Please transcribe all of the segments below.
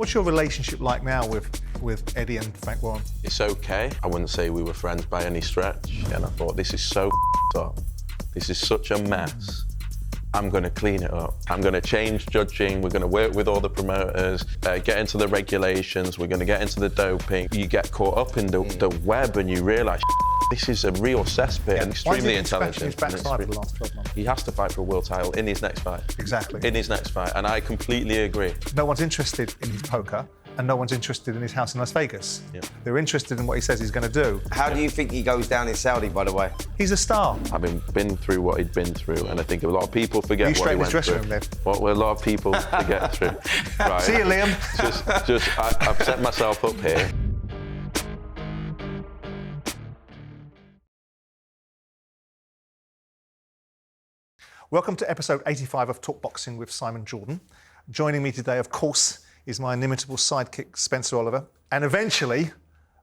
What's your relationship like now with Eddie and Frank Warren? It's okay. I wouldn't say we were friends by any stretch. And I thought, this is so up. This is such a mess. I'm going to clean it up. I'm going to change judging. We're going to work with all the promoters, get into the regulations. We're going to get into the doping. You get caught up in the web and you realise this is a real cesspit and extremely intelligent. His backside for the last 12 months. He has to fight for a world title in his next fight. Exactly. In his next fight, and I completely agree. No one's interested in his poker, and no one's interested in his house in Las Vegas. Yeah. They're interested in what he says he's going to do. How do you think he goes down in Saudi, by the way? He's a star. Having been through what he'd been through, and I think a lot of people forget what he went through. What a lot of people forget through. Right. See you, Liam. I've set myself up here. Welcome to episode 85 of Talk Boxing with Simon Jordan. Joining me today, of course, is my inimitable sidekick, Spencer Oliver, and eventually,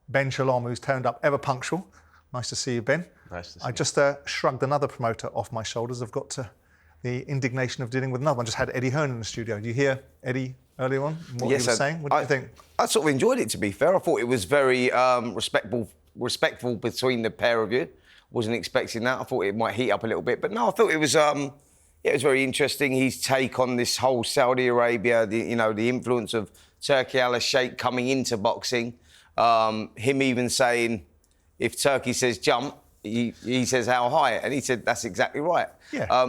Ben Shalom, who's turned up ever punctual. Nice to see you, Ben. Nice to see I just shrugged another promoter off my shoulders. I've got the indignation of dealing with another one. Just had Eddie Hearn in the studio. Did you hear Eddie earlier on? What he was saying? What do you think? I sort of enjoyed it, to be fair. I thought it was very respectful between the pair of you. Wasn't expecting that. I thought it might heat up a little bit, but no, I thought it was very interesting. His take on this whole Saudi Arabia, the influence of Turki Alalshikh coming into boxing. Him even saying, if Turkey says jump, he says how high, and he said that's exactly right. Yeah.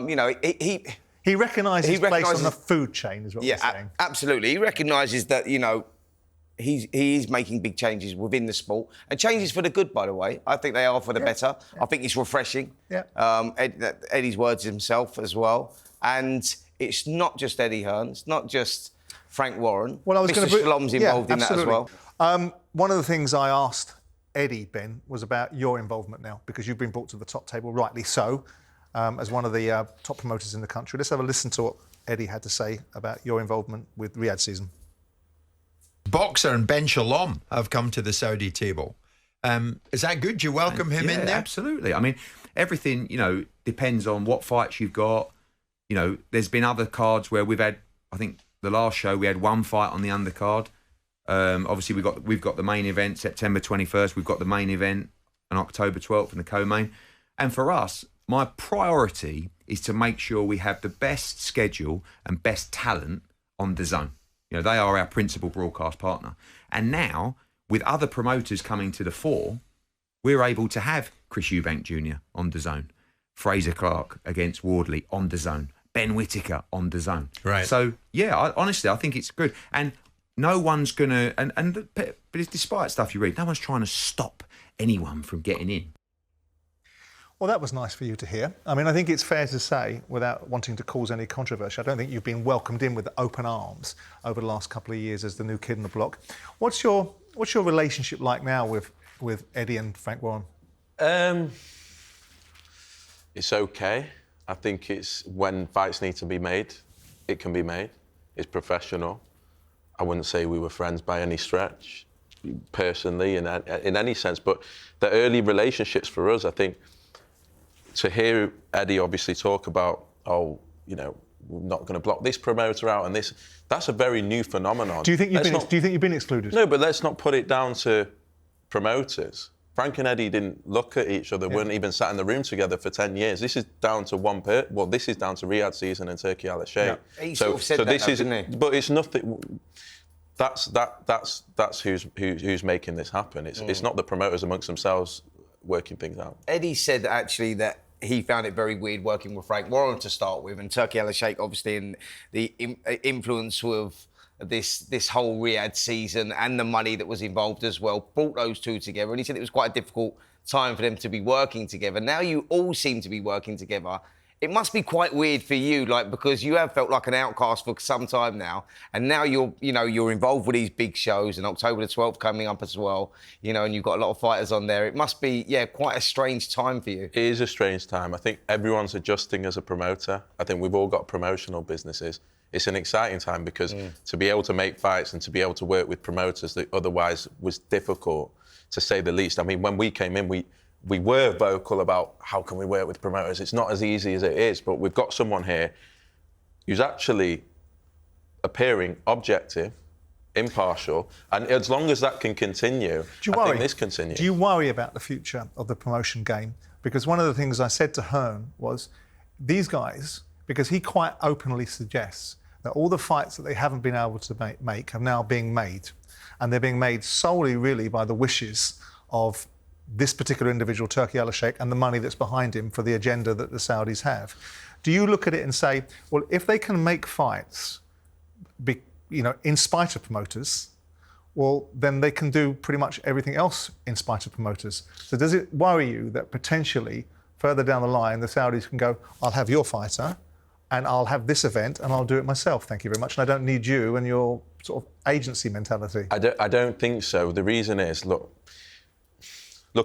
He recognises his place on the food chain, is what we're saying. Absolutely. He recognises that he is making big changes within the sport, and changes for the good, by the way. I think they are for the better. Yeah. I think it's refreshing. Yeah. Eddie's words himself as well, and it's not just Eddie Hearn, it's not just Frank Warren. Well, I was Mr. Shalom's involved in that as well. One of the things I asked Eddie, Ben, was about your involvement now, because you've been brought to the top table, rightly so, as one of the top promoters in the country. Let's have a listen to what Eddie had to say about your involvement with Riyadh season. Boxer and Ben Shalom have come to the Saudi table. Is that good? Do you welcome him in there? Absolutely. I mean, everything, depends on what fights you've got. There's been other cards where we've had, I think the last show we had one fight on the undercard. Obviously we've got the main event September 21st. We've got the main event on October 12th and the co-main. And for us, my priority is to make sure we have the best schedule and best talent on DAZN. They are our principal broadcast partner. And now, with other promoters coming to the fore, we're able to have Chris Eubank Jr. on DAZN, Fraser Clark against Wardley on DAZN, Ben Whittaker on DAZN. Right. So, honestly, I think it's good. And no one's going to... But despite stuff you read, no one's trying to stop anyone from getting in. Well, that was nice for you to hear. I mean, I think it's fair to say, without wanting to cause any controversy, I don't think you've been welcomed in with open arms over the last couple of years as the new kid on the block. What's your relationship like now with Eddie and Frank Warren? It's okay. I think it's when fights need to be made, it can be made. It's professional. I wouldn't say we were friends by any stretch, personally, in any sense. But the early relationships for us, I think, to hear Eddie obviously talk about, we're not going to block this promoter out and this, that's a very new phenomenon. Do you think you've been excluded? No, but let's not put it down to promoters. Frank and Eddie didn't look at each other, weren't even sat in the room together for 10 years. This is down to this is down to Riyadh season and Turki Alalshikh. Yeah. He sort of said that, didn't he? But it's nothing. That's who's making this happen. It's not the promoters amongst themselves working things out. Eddie said actually that he found it very weird working with Frank Warren to start with, and Turki Alalshikh obviously, and the influence of this whole Riyadh season and the money that was involved as well brought those two together. And he said it was quite a difficult time for them to be working together. Now you all seem to be working together. It must be quite weird for you, because you have felt like an outcast for some time now, and now you're involved with these big shows, and October the 12th coming up as well, and you've got a lot of fighters on there. It must be, quite a strange time for you. It is a strange time. I think everyone's adjusting as a promoter. I think we've all got promotional businesses. It's an exciting time because to be able to make fights and to be able to work with promoters that otherwise was difficult, to say the least. I mean, when we came in, we were vocal about how can we work with promoters. It's not as easy as it is, but we've got someone here who's actually appearing objective, impartial, and as long as that can continue, I think this continues. Do you worry about the future of the promotion game? Because one of the things I said to Hearn was, these guys, because he quite openly suggests that all the fights that they haven't been able to make are now being made, and they're being made solely really by the wishes of this particular individual, Turki Alalshikh, and the money that's behind him for the agenda that the Saudis have. Do you look at it and say, well, if they can make fights, in spite of promoters, well, then they can do pretty much everything else in spite of promoters. So does it worry you that potentially further down the line, the Saudis can go, I'll have your fighter, and I'll have this event, and I'll do it myself, thank you very much, and I don't need you and your sort of agency mentality? I don't think so. The reason is, look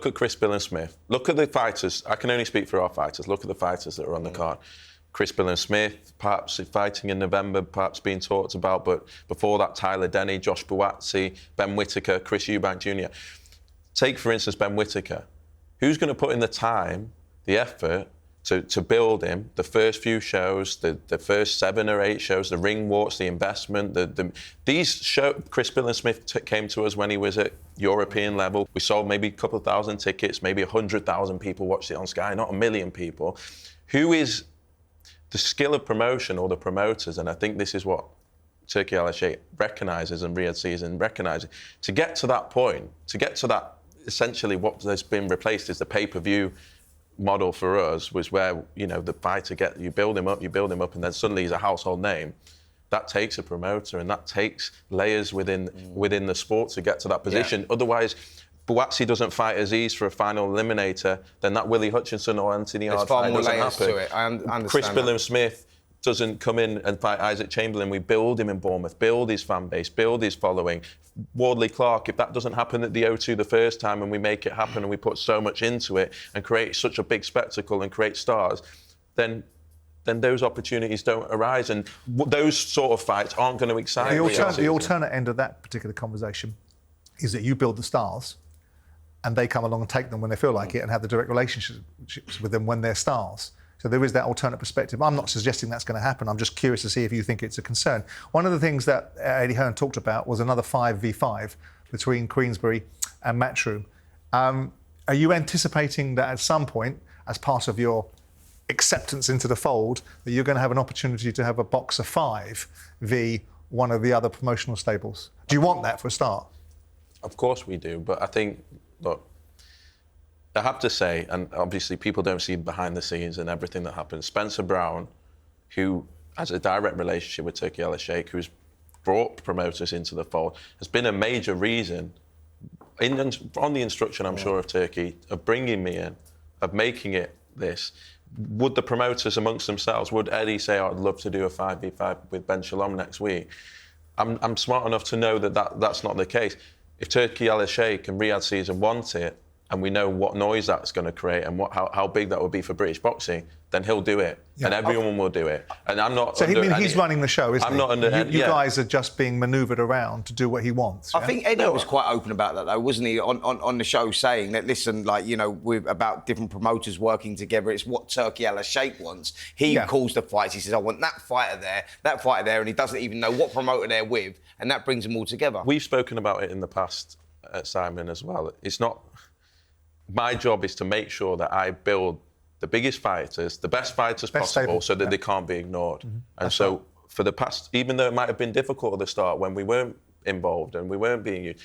at Chris, Bill and Smith. Look at the fighters. I can only speak for our fighters. Look at the fighters that are on the card. Chris, Bill and Smith, perhaps fighting in November, perhaps being talked about, but before that, Tyler Denny, Josh Buatsi, Ben Whittaker, Chris Eubank Jr. Take, for instance, Ben Whittaker. Who's going to put in the time, the effort, to build him, the first few shows, the first 7 or 8 shows, the ring walks, the investment, Chris, Bill and Smith came to us when he was at European level. We sold maybe a couple of thousand tickets, maybe 100,000 people watched it on Sky, not 1 million people. Who is the skill of promotion or the promoters? And I think this is what Turki Alalshikh recognises and Riyadh season recognises. To get to that point, to get to that, essentially what has been replaced is the pay-per-view model for us, was where, the fighter you build him up, and then suddenly he's a household name. That takes a promoter, and that takes layers within the sport to get to that position. Yeah. Otherwise, Buatsi doesn't fight Aziz for a final eliminator, then that Willie Hutchinson or Anthony Hard fight doesn't happen. To it. I understand Chris Billam Smith doesn't come in and fight Isaac Chamberlain. We build him in Bournemouth, build his fan base, build his following. Wardley Clark, if that doesn't happen at the O2 the first time and we make it happen and we put so much into it and create such a big spectacle and create stars, then those opportunities don't arise, and those sort of fights aren't going to excite the alternate end of that particular conversation is that you build the stars and they come along and take them when they feel like it and have the direct relationships with them when they're stars. So there is that alternate perspective. I'm not suggesting that's going to happen. I'm just curious to see if you think it's a concern. One of the things that Eddie Hearn talked about was another 5v5 between Queensberry and Matchroom. Are you anticipating that at some point, as part of your acceptance into the fold, that you're going to have an opportunity to have a boxer 5 v one of the other promotional stables? Do you want that for a start? Of course we do, but I think, look, I have to say, and obviously people don't see behind the scenes and everything that happens, Spencer Brown, who has a direct relationship with Turki Alalshikh, who's brought promoters into the fold, has been a major reason, on the instruction, I'm sure, of Turki, of bringing me in, of making it this. Would the promoters amongst themselves, would Eddie say, I'd love to do a 5v5 with Ben Shalom next week? I'm smart enough to know that's not the case. If Turki Alalshikh and Riyadh season want it, and we know what noise that's going to create and how big that would be for British boxing, then he'll do it, and everyone will do it. And I'm not. So he's running the show, isn't he? I'm not under. You guys are just being manoeuvred around to do what he wants. I think Eddie was quite open about that, though, wasn't he? On the show, saying that, listen, we're about different promoters working together. It's what Turki Alalshikh wants. He calls the fights. He says, I want that fighter there, and he doesn't even know what promoter they're with, and that brings them all together. We've spoken about it in the past, Simon, as well. It's not. My job is to make sure that I build the biggest fighters, the best fighters possible, so that they can't be ignored. Mm-hmm. And so for the past, even though it might have been difficult at the start when we weren't involved and we weren't being used,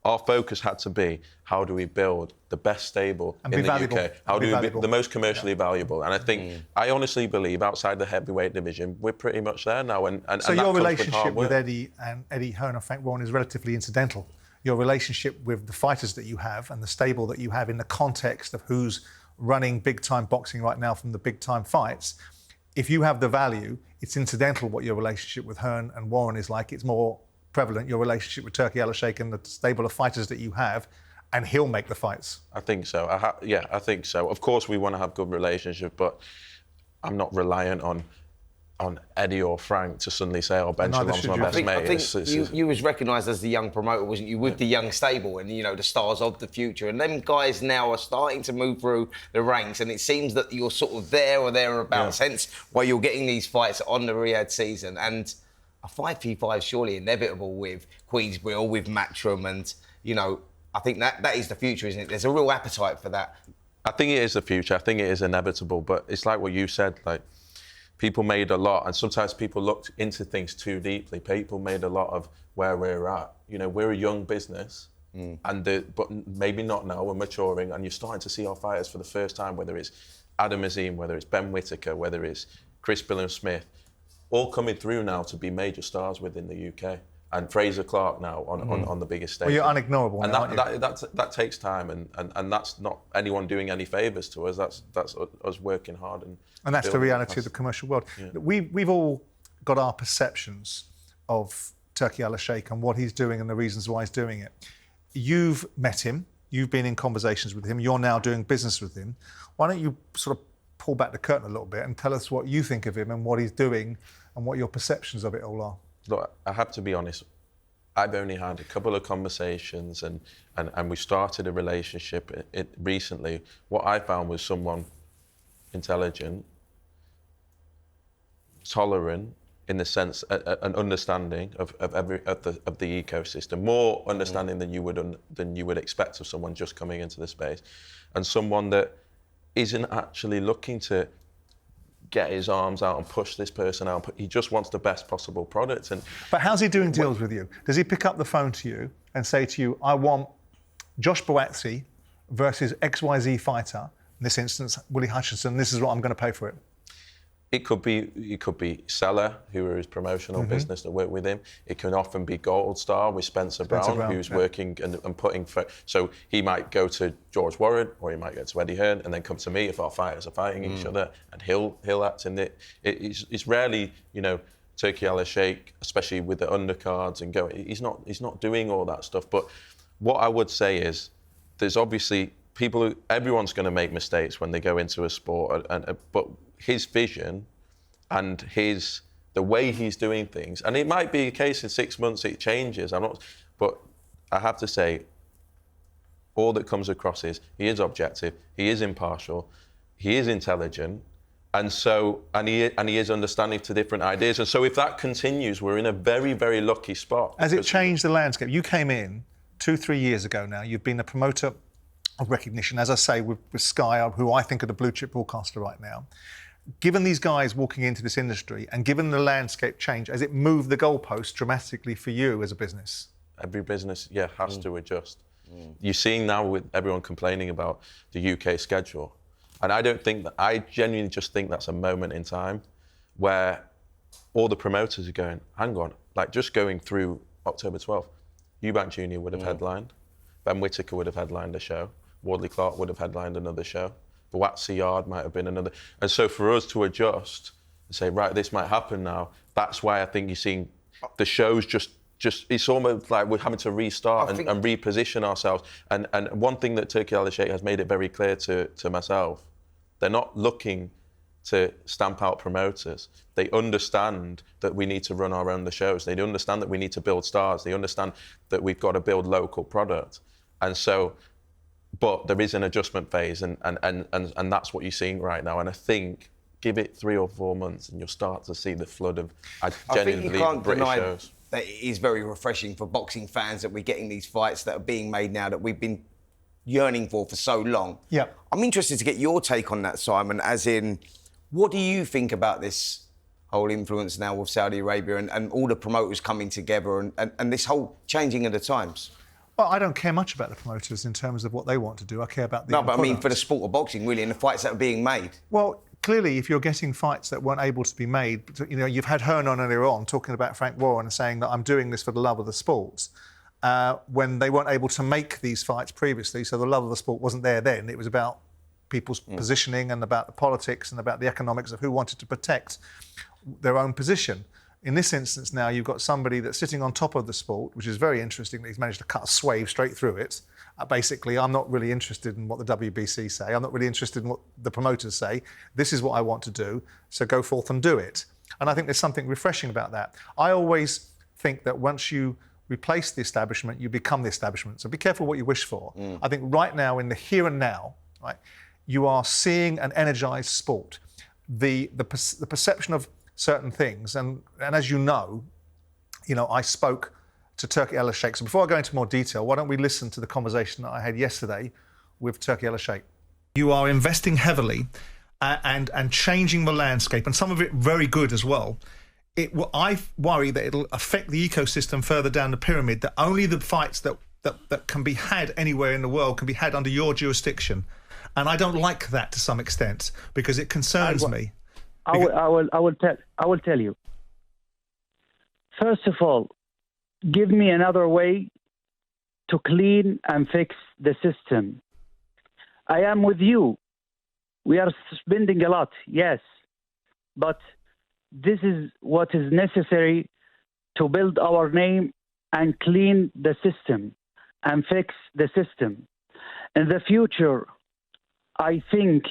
our focus had to be, how do we build the best stable in the UK? How do we be the most commercially valuable? And I think, I honestly believe, outside the heavyweight division, we're pretty much there now. So your relationship with Eddie Hearn and Frank Warren is relatively incidental. Your relationship with the fighters that you have and the stable that you have in the context of who's running big-time boxing right now from the big-time fights, if you have the value, it's incidental what your relationship with Hearn and Warren is like. It's more prevalent, your relationship with Turki Alalshikh and the stable of fighters that you have, and he'll make the fights. I think so. I think so. Of course, we want to have good relationship, but I'm not reliant on Eddie or Frank to suddenly say, oh, Ben Shalom's my best mate. I think you was recognised as the young promoter, wasn't you, with the young stable and, the stars of the future. And them guys now are starting to move through the ranks, and it seems that you're sort of there or thereabouts, hence why you're getting these fights on the Riyadh season. And a 5v5 is surely inevitable with Queensbury or with Matchroom, and I think that is the future, isn't it? There's a real appetite for that. I think it is the future. I think it is inevitable, but it's like what you said, like people made a lot, and sometimes people looked into things too deeply. People made a lot of where we're at. We're a young business, but maybe not now. We're maturing, and you're starting to see our fighters for the first time, whether it's Adam Azim, whether it's Ben Whittaker, whether it's Chris Billam-Smith, all coming through now to be major stars within the UK. And Fraser Clark now on the biggest stage. Well, you're unignorable and now, aren't you? that takes time, and that's not anyone doing any favours to us. That's us working hard and that's the reality of the commercial world. Yeah. We've all got our perceptions of Turki Alalshikh and what he's doing and the reasons why he's doing it. You've met him. You've been in conversations with him. You're now doing business with him. Why don't you sort of pull back the curtain a little bit and tell us what you think of him and what he's doing and what your perceptions of it all are? Look, I have to be honest, I've only had a couple of conversations and we started a relationship recently. What I found was someone intelligent, tolerant, in the sense, an understanding of the ecosystem, more understanding than you would expect of someone just coming into the space, and someone that isn't actually looking to get his arms out and push this person out. He just wants the best possible product. But how's he doing deals with you? Does he pick up the phone to you and say to you, I want Josh Boatsy versus XYZ fighter, in this instance, Willie Hutchinson, this is what I'm going to pay for it? It could be Seller, who are his promotional business that work with him. It can often be Gold Star with Spencer Brown, who's working and putting for. So he might go to George Warren, or he might go to Eddie Hearn, and then come to me if our fighters are fighting each other, and he'll act in it. It's rarely, Turki Alalshikh, especially with the undercards and going. He's not doing all that stuff. But what I would say is, there's obviously everyone's going to make mistakes when they go into a sport, but his vision and the way he's doing things, and it might be a case in 6 months it changes. But I have to say, all that comes across is he is objective, he is impartial, he is intelligent, and he is understanding to different ideas. And so if that continues, we're in a very, very lucky spot. Has it changed the landscape? You came in 2-3 years ago now. You've been a promoter of recognition, as I say, with Sky, who I think are the blue chip broadcaster right now. Given these guys walking into this industry and given the landscape change, has it moved the goalposts dramatically for you as a business? Every business, has to adjust. You're seeing now with everyone complaining about the UK schedule. And I genuinely just think that's a moment in time where all the promoters are going, hang on, like just going through October 12th, Eubank Jr. would have headlined, Ben Whittaker would have headlined a show, Wardley Clark would have headlined another show, Boatsy Yard might have been another. And so for us to adjust and say, right, this might happen now, that's why I think you're seeing the shows just it's almost like we're having to restart and reposition ourselves. And one thing that Turki Alalshikh has made it very clear to myself, they're not looking to stamp out promoters. They understand that we need to run our own shows. They understand that we need to build stars. They understand that we've got to build local product. And so, but there is an adjustment phase, and that's what you're seeing right now. And I think give it 3 or 4 months, and you'll start to see the flood of genuinely British shows. That it is very refreshing for boxing fans that we're getting these fights that are being made now that we've been yearning for so long. Yeah. I'm interested to get your take on that, Simon, as in, what do you think about this whole influence now with Saudi Arabia and all the promoters coming together and this whole changing of the times? Well, I don't care much about the promoters in terms of what they want to do. I care about the I mean for the sport of boxing, really, and the fights that are being made. Well, clearly, if you're getting fights that weren't able to be made, you've had Hearn on earlier on talking about Frank Warren and saying that I'm doing this for the love of the sports, when they weren't able to make these fights previously, so the love of the sport wasn't there then. It was about people's positioning and about the politics and about the economics of who wanted to protect their own position. In this instance now, you've got somebody that's sitting on top of the sport, which is very interesting that he's managed to cut a swathe straight through it. Basically, I'm not really interested in what the WBC say. I'm not really interested in what the promoters say. This is what I want to do, so go forth and do it. And I think there's something refreshing about that. I always think that once you replace the establishment, you become the establishment. So be careful what you wish for. I think right now, in the here and now, right, you are seeing an energised sport. The perception of certain things, and as you know, I spoke to Turki Alalshikh. So before I go into more detail, why don't we listen to the conversation that I had yesterday with Turki Alalshikh? You are investing heavily and changing the landscape, and some of it very good as well. I worry that it'll affect the ecosystem further down the pyramid, that only the fights that can be had anywhere in the world can be had under your jurisdiction. And I don't like that to some extent because it concerns me. I will tell you. First of all, give me another way to clean and fix the system. I am with you. We are spending a lot, yes, but this is what is necessary to build our name and clean the system and fix the system. In the future, I think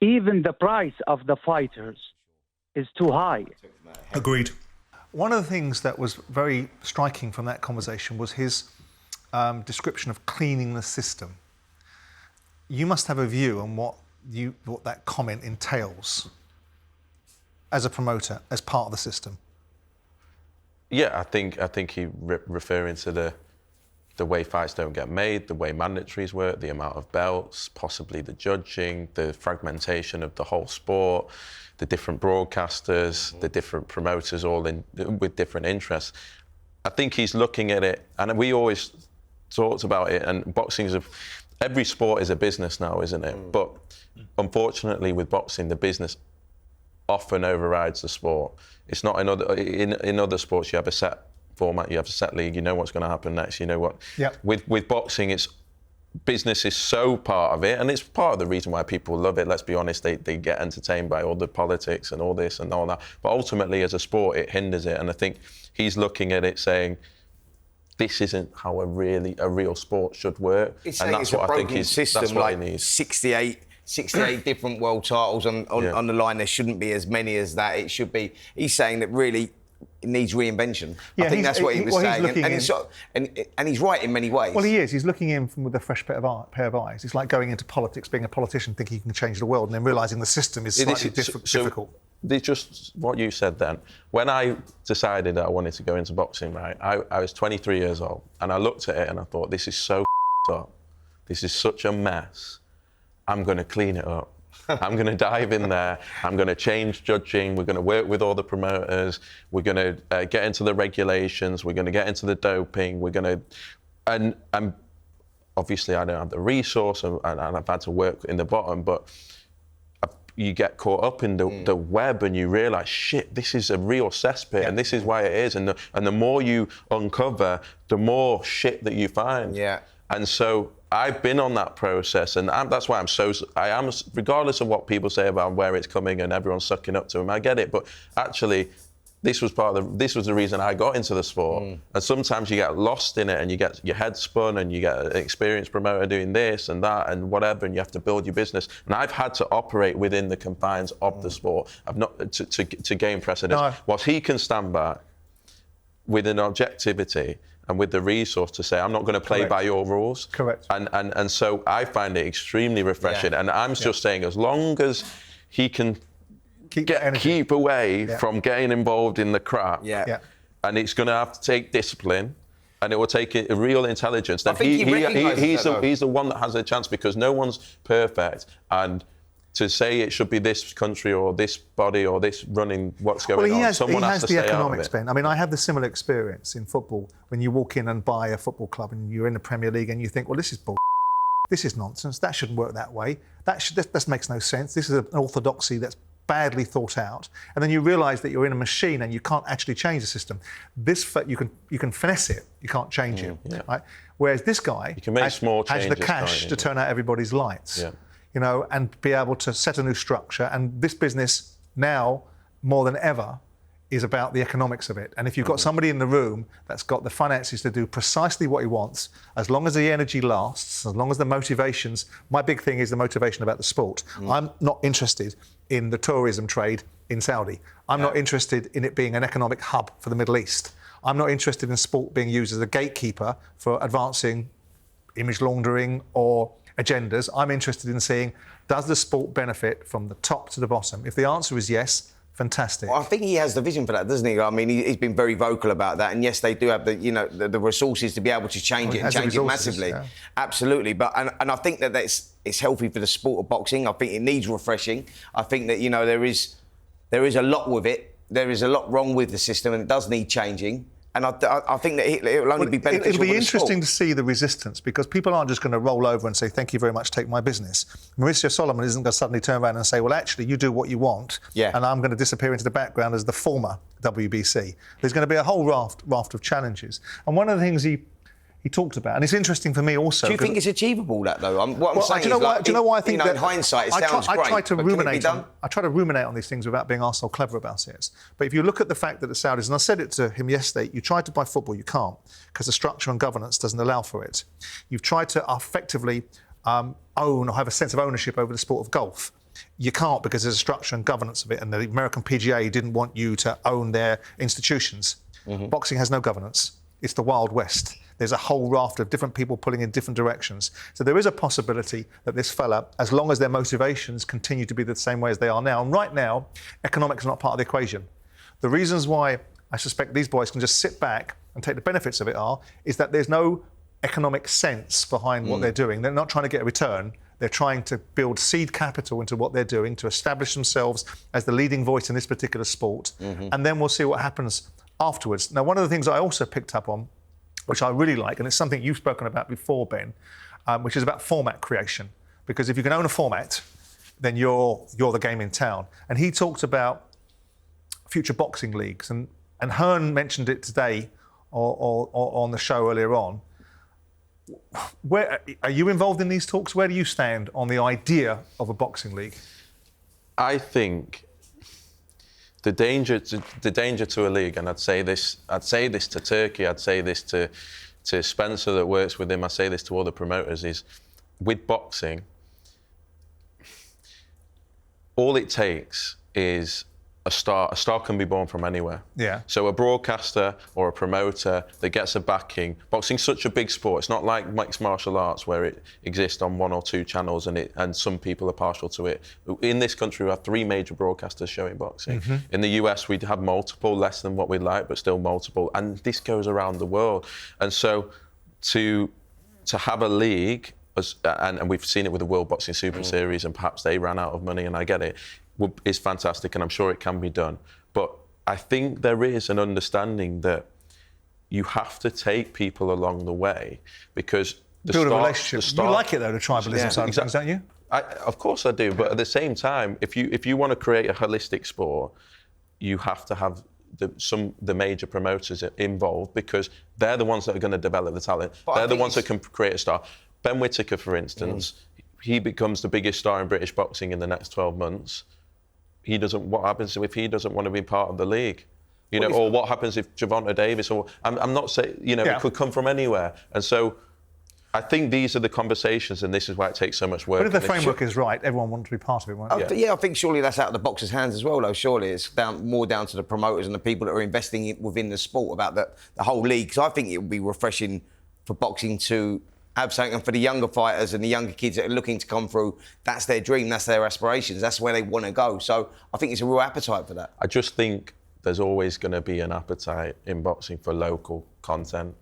even the price of the fighters is too high. Agreed. One of the things that was very striking from that conversation was his description of cleaning the system. You must have a view on what that comment entails as a promoter, as part of the system. Yeah, I think he referring to the way fights don't get made, the way mandatories work, the amount of belts, possibly the judging, the fragmentation of the whole sport, the different broadcasters, the different promoters, all with different interests. I think he's looking at it, and we always talked about it, and every sport is a business now, isn't it? But unfortunately with boxing, the business often overrides the sport. It's not in other sports you have a set format, you have a set league, you know what's going to happen next, you know what. Yep. With boxing, it's business is so part of it, and it's part of the reason why people love it. Let's be honest, they get entertained by all the politics and all this and all that. But ultimately, as a sport, it hinders it. And I think he's looking at it saying, this isn't how a real sport should work. It's and that's it's what a I think broken system, that's what like he needs. 68 different world titles on the line. There shouldn't be as many as that. It should be. He's saying that really it needs reinvention. Yeah, I think that's what he was saying. And he's right in many ways. Well, he is. He's looking in with a fresh pair of eyes. It's like going into politics, being a politician, thinking you can change the world, and then realising the system is slightly difficult. Just what you said then. When I decided that I wanted to go into boxing, right, I was 23 years old, and I looked at it and I thought, this is so up. This is such a mess. I'm going to clean it up. I'm going to dive in there. I'm going to change judging. We're going to work with all the promoters. We're going to get into the regulations. We're going to get into the doping. We're going to, and obviously I don't have the resource, and I've had to work in the bottom, but you get caught up in the web, and you realise, shit, this is a real cesspit, and this is why it is. And the more you uncover, the more shit that you find. Yeah. And so I've been on that process, and that's why I am, regardless of what people say about where it's coming and everyone's sucking up to him, I get it. But actually, this was the reason I got into the sport. And sometimes you get lost in it, and you get your head spun, and you get an experienced promoter doing this and that and whatever, and you have to build your business. And I've had to operate within the confines of the sport. I've not to gain precedence. No. Whilst he can stand back with an objectivity and with the resource to say, I'm not going to play by your rules. Correct. And so I find it extremely refreshing. And I'm just saying, as long as he can keep away from getting involved in the crap, and it's going to have to take discipline, and it will take a real intelligence, then he's the one that has a chance, because no one's perfect. And to say it should be this country or this body or this running what's going on, someone has to stay out of it. He has the economics, Ben. I mean, I have the similar experience in football when you walk in and buy a football club and you're in the Premier League and you think, well, this is bull. This is nonsense. That shouldn't work that way. That makes no sense. This is an orthodoxy that's badly thought out. And then you realise that you're in a machine and you can't actually change the system. You can finesse it. You can't change it. Right? Whereas this guy has the cash to turn out everybody's lights. Yeah. You know, and be able to set a new structure. And this business now, more than ever, is about the economics of it. And if you've got somebody in the room that's got the finances to do precisely what he wants, as long as the energy lasts, as long as the motivations, my big thing is the motivation about the sport. I'm not interested in the tourism trade in Saudi. I'm not interested in it being an economic hub for the Middle East. I'm not interested in sport being used as a gatekeeper for advancing image laundering or agendas. I'm interested in seeing, does the sport benefit from the top to the bottom? If the answer is yes, Fantastic. Well, I think he has the vision for that, doesn't he? I mean, he's been very vocal about that. And yes, they do have the resources to be able to change it and change it massively. Yeah. Absolutely. But and I think that it's healthy for the sport of boxing. I think it needs refreshing. I think that there is a lot with it. There is a lot wrong with the system, and it does need changing. And I think that it will only be beneficial. It'll be for the interesting sport. to see the resistance, because people aren't just going to roll over and say, thank you very much, take my business. Mauricio Solomon isn't going to suddenly turn around and say, well, actually, you do what you want, and I'm going to disappear into the background as the former WBC. There's going to be a whole raft of challenges. And one of the things he talked about, and it's interesting for me also. Do you think it's achievable, that, though? What I'm saying do you know why I think that in hindsight, it sounds great. I try to but can it be ruminate. done? I try to ruminate on these things without being arsehole clever about it. But if you look at the fact that the Saudis, and I said it to him yesterday, you try to buy football, you can't, because the structure and governance doesn't allow for it. You've tried to effectively own or have a sense of ownership over the sport of golf. You can't, because there's a structure and governance of it, and the American PGA didn't want you to own their institutions. Boxing has no governance. It's the Wild West. There's a whole raft of different people pulling in different directions. So there is a possibility that this fella, as long as their motivations continue to be the same way as they are now, and right now, economics is not part of the equation. The reasons why I suspect these boys can just sit back and take the benefits of it is that there's no economic sense behind what they're doing. They're not trying to get a return. They're trying to build seed capital into what they're doing to establish themselves as the leading voice in this particular sport. And then we'll see what happens afterwards. Now, one of the things I also picked up on, which I really like, and it's something you've spoken about before, Ben, which is about format creation. Because if you can own a format, then you're the game in town. And he talked about future boxing leagues, and Hearn mentioned it today or on the show earlier on. Where are you involved in these talks? Where do you stand on the idea of a boxing league? I think the danger to a league, and I'd say this to Turki, I'd say this to Spencer that works with him, I say this to all the promoters, is with boxing, all it takes is a star. A star can be born from anywhere. Yeah. So a broadcaster or a promoter that gets a backing. Boxing's such a big sport. It's not like mixed martial arts where it exists on 1 or 2 channels and some people are partial to it. In this country, we have 3 major broadcasters showing boxing. In the US, we'd have multiple, less than what we'd like, but still multiple. And this goes around the world. And so to have a league, and we've seen it with the World Boxing Super Series, and perhaps they ran out of money, and I get it, is fantastic, and I'm sure it can be done. But I think there is an understanding that you have to take people along the way, because build a relationship. You like it though, the tribalism side of things, don't you? Of course I do, but at the same time, if you want to create a holistic sport, you have to have the major promoters involved, because they're the ones that are going to develop the talent. But they're the ones that can create a star. Ben Whittaker, for instance, he becomes the biggest star in British boxing in the next 12 months. What happens if he doesn't want to be part of the league? Or what happens if Gervonta Davis, or I'm not saying, it could come from anywhere. And so I think these are the conversations, and this is why it takes so much work. But if the framework is right, everyone wants to be part of it, won't they? I think surely that's out of the boxers' hands as well, though. Surely it's more down to the promoters and the people that are investing within the sport about the whole league. Because I think it would be refreshing for boxing to have something, and for the younger fighters and the younger kids that are looking to come through, that's their dream, that's their aspirations, that's where they want to go. So I think it's a real appetite for that. I just think there's always going to be an appetite in boxing for local content.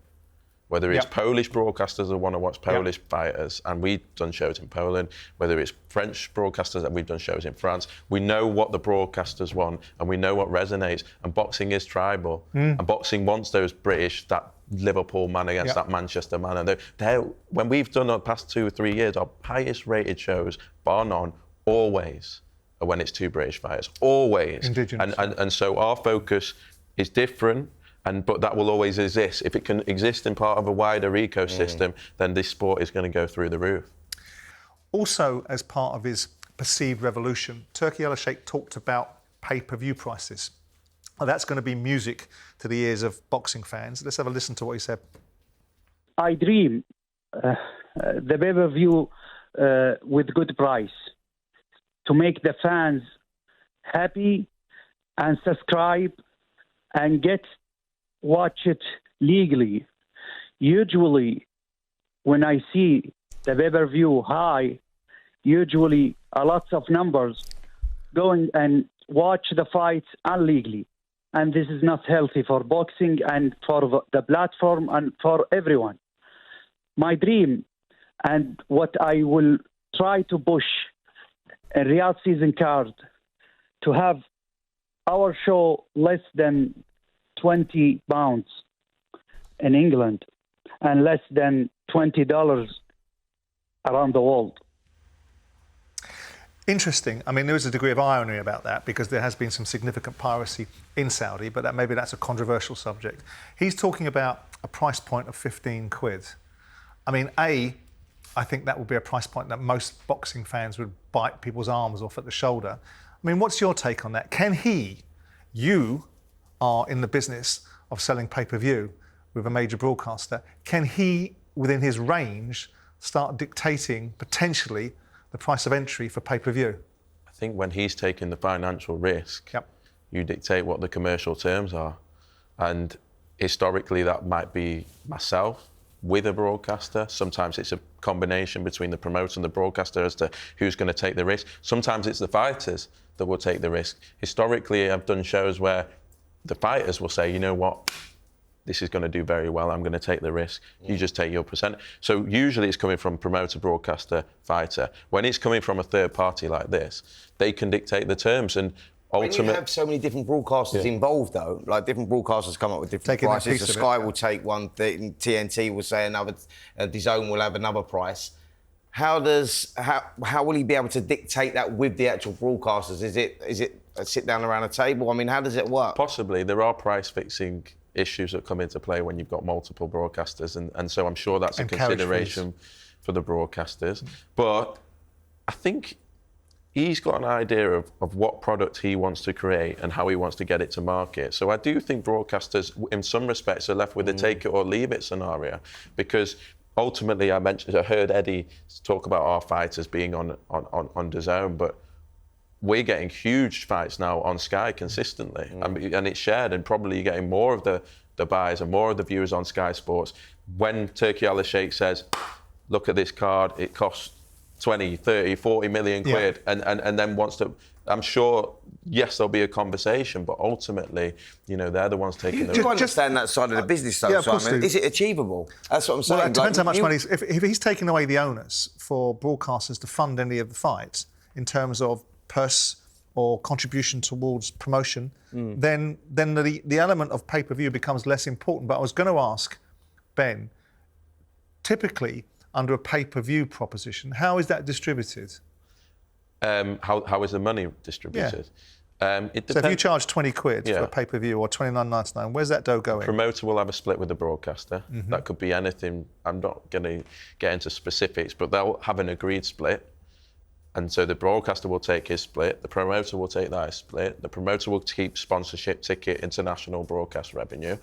Whether it's Polish broadcasters that want to watch Polish fighters, and we've done shows in Poland, whether it's French broadcasters and we've done shows in France, we know what the broadcasters want and we know what resonates, and boxing is tribal. And boxing wants those British, that Liverpool man against that Manchester man. And when we've done the past 2 or 3 years, our highest rated shows, bar none, always are when it's 2 British fighters, always. Indigenous. And so our focus is different. But that will always exist. If it can exist in part of a wider ecosystem, then this sport is going to go through the roof. Also, as part of his perceived revolution, Turki Alalshikh talked about pay-per-view prices. Well, that's going to be music to the ears of boxing fans. Let's have a listen to what he said. I dream the pay-per-view with good price to make the fans happy and subscribe and watch it legally. Usually, when I see the pay-per-view high, usually a lots of numbers going and watch the fights illegally. And this is not healthy for boxing and for the platform and for everyone. My dream and what I will try to push a Riyadh season card to have our show less than 20 pounds in England and less than $20 around the world. Interesting. I mean, there is a degree of irony about that because there has been some significant piracy in Saudi, but maybe that's a controversial subject. He's talking about a price point of 15 quid. I mean, I think that would be a price point that most boxing fans would bite people's arms off at the shoulder. I mean, what's your take on that? You are in the business of selling pay-per-view with a major broadcaster. Can he, within his range, start dictating potentially the price of entry for pay-per-view? I think when he's taking the financial risk, you dictate what the commercial terms are. And historically, that might be myself with a broadcaster. Sometimes it's a combination between the promoter and the broadcaster as to who's going to take the risk. Sometimes it's the fighters that will take the risk. Historically, I've done shows where the fighters will say, you know what, this is going to do very well, I'm going to take the risk. You just take your percent. So usually it's coming from promoter, broadcaster, fighter. When it's coming from a third party like this, they can dictate the terms. And when you have so many different broadcasters involved, though, like different broadcasters come up with different prices. The Sky will take one thing, TNT will say another, DAZN will have another price. How will he be able to dictate that with the actual broadcasters? Is it a sit down around a table? I mean, how does it work? Possibly. There are price fixing issues that come into play when you've got multiple broadcasters, and so I'm sure that's a consideration for the broadcasters. But I think he's got an idea of what product he wants to create and how he wants to get it to market. So I do think broadcasters, in some respects, are left with a take it or leave it scenario, because ultimately, I heard Eddie talk about our fighters being on DAZN, but we're getting huge fights now on Sky consistently, and it's shared, and probably you're getting more of the buyers and more of the viewers on Sky Sports. When Turki Alalshikh says, look at this card, it costs 20, 30, 40 million quid, and then wants to, I'm sure, yes, there'll be a conversation, but ultimately, you know, they're the ones taking the risk. You understand that side of the business, though, Simon. Is it achievable? That's what I'm saying. Well, it depends how much money. If he's taking away the onus for broadcasters to fund any of the fights in terms of purse or contribution towards promotion, then the element of pay-per-view becomes less important. But I was going to ask Ben, typically under a pay-per-view proposition, how is that distributed? How is the money distributed? It depends. So if you charge 20 quid for a pay-per-view or $29.99, where's that dough going? The promoter will have a split with the broadcaster. That could be anything. I'm not going to get into specifics, but they'll have an agreed split. And so the broadcaster will take his split, the promoter will take that split, the promoter will keep sponsorship, ticket, international broadcast revenue.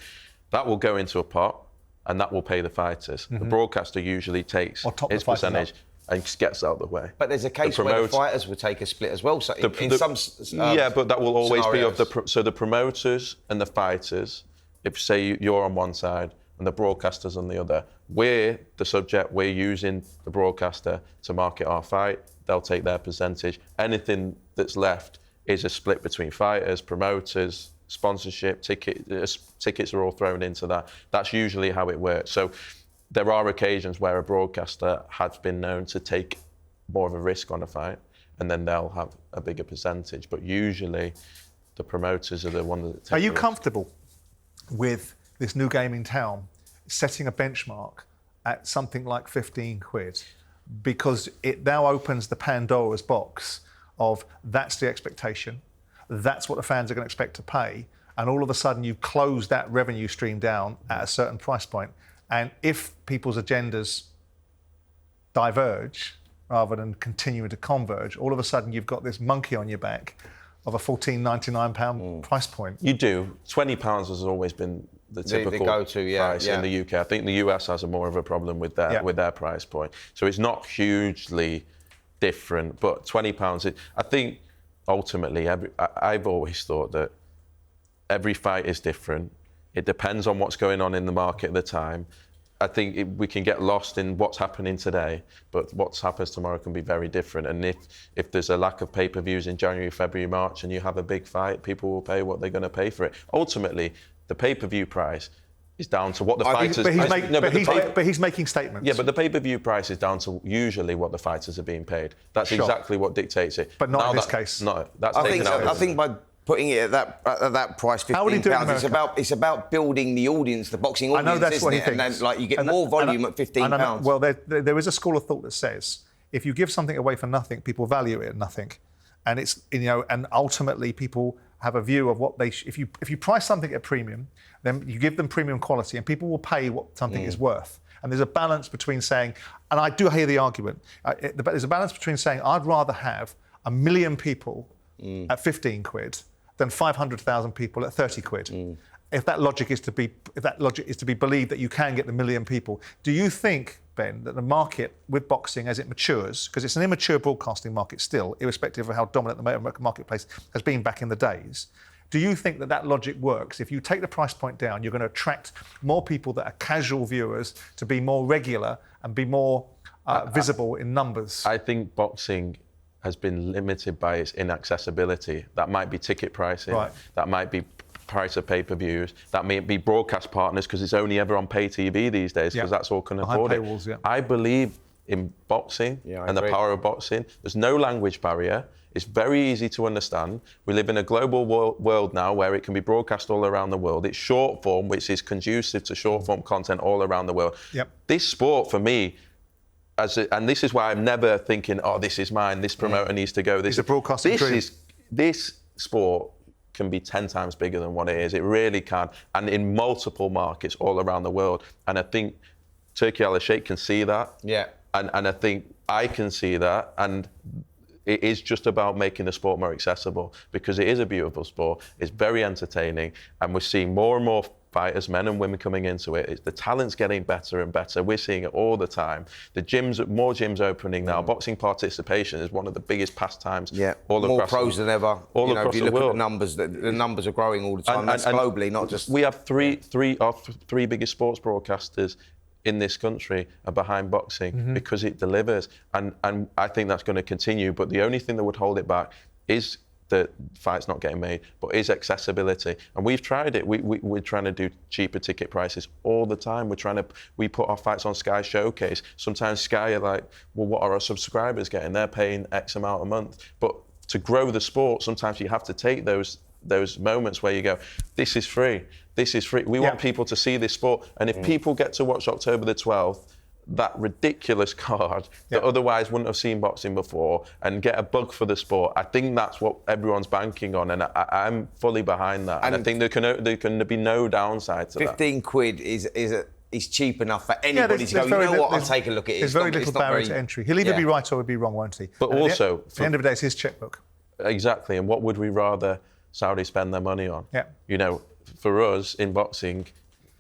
That will go into a pot, and that will pay the fighters. The broadcaster usually takes his percentage and gets out of the way. But there's a case where the fighters would take a split as well. So yeah, but that will always scenarios. be so the promoters and the fighters, if say you're on one side and the broadcaster's on the other, we're the subject, we're using the broadcaster to market our fight, they'll take their percentage. Anything that's left is a split between fighters, promoters, sponsorship, tickets are all thrown into that. That's usually how it works. So there are occasions where a broadcaster has been known to take more of a risk on a fight, and then they'll have a bigger percentage. But usually the promoters are the ones that take Are you the risk. comfortable with this new game in town setting a benchmark at something like 15 quid? Because it now opens the Pandora's box of that's the expectation, that's what the fans are going to expect to pay, and all of a sudden you've closed that revenue stream down at a certain price point. And if people's agendas diverge rather than continuing to converge, all of a sudden you've got this monkey on your back of a £14.99 price point. You do. £20 has always been the typical go-to, price in the UK. I think the US has more of a problem with their price point. So it's not hugely different, but £20. I think ultimately, I've always thought that every fight is different. It depends on what's going on in the market at the time. I think we can get lost in what's happening today, but what happens tomorrow can be very different. And if there's a lack of pay-per-views in January, February, March, and you have a big fight, people will pay what they're going to pay for it. Ultimately, the pay-per-view price is down to what the fighters... But he's making statements. Yeah, but the pay-per-view price is down to usually what the fighters are being paid. That's exactly what dictates it. But not in this case. No, that's I taken out. I think by putting it at that price, £15, it's about building the audience, the boxing audience. I know that's what he thinks. And then, like, you get more volume at £15. Well, there is a school of thought that says if you give something away for nothing, people value it at nothing, and it's and ultimately people have a view of what they. If you price something at premium, then you give them premium quality, and people will pay what something is worth. And there's a balance between saying, and I do hear the argument, but there's a balance between saying I'd rather have 1 million people at 15 quid than 500,000 people at 30 quid. If that logic is to be believed that you can get the 1 million people, do you think, Ben, that the market with boxing as it matures, because it's an immature broadcasting market still, irrespective of how dominant the marketplace has been back in the days, do you think that logic works? If you take the price point down, you're going to attract more people that are casual viewers to be more regular and be more visible in numbers? I think boxing has been limited by its inaccessibility. That might be ticket pricing, that might be price of pay-per-views, that may be broadcast partners because it's only ever on pay TV these days because that's all can afford it. Paywalls, yeah. I believe in boxing and the power of boxing. There's no language barrier. It's very easy to understand. We live in a global world now where it can be broadcast all around the world. It's short form, which is conducive to short form content all around the world. Yep. This sport, for me, and this is why I'm never thinking, oh, this is mine, this promoter needs to go. It's a broadcasting dream. This sport can be 10 times bigger than what it is. It really can. And in multiple markets all around the world. And I think Turki Alalshikh can see that. Yeah. And I think I can see that. And it is just about making the sport more accessible because it is a beautiful sport. It's very entertaining. And we're seeing more and more fighters, men and women, coming into it. The talent's getting better and better. We're seeing it all the time. More gyms opening now. Boxing participation is one of the biggest pastimes. Yeah, all more across pros than ever. All across if you the look world. at the numbers, the numbers are growing all the time. That's globally, not just. We have three biggest sports broadcasters in this country are behind boxing because it delivers, and I think that's going to continue. But the only thing that would hold it back is the fight's not getting made, but is accessibility. And we've tried it. We're trying to do cheaper ticket prices all the time. We put our fights on Sky Showcase. Sometimes Sky are like, well, what are our subscribers getting? They're paying X amount a month. But to grow the sport, sometimes you have to take those moments where you go, this is free. This is free. We want people to see this sport. And if people get to watch October the 12th, that ridiculous card that otherwise wouldn't have seen boxing before and get a bug for the sport, I think that's what everyone's banking on, and I'm fully behind that. And I think there can be no downside to 15 quid is cheap enough for anybody to go, you know what, I'll take a look at it. There's very little barrier to entry. He'll either be right or he'll be wrong, won't he? But and also... at the end of the day, it's his checkbook. Exactly, and what would we rather Saudi spend their money on? Yeah. You know, for us in boxing,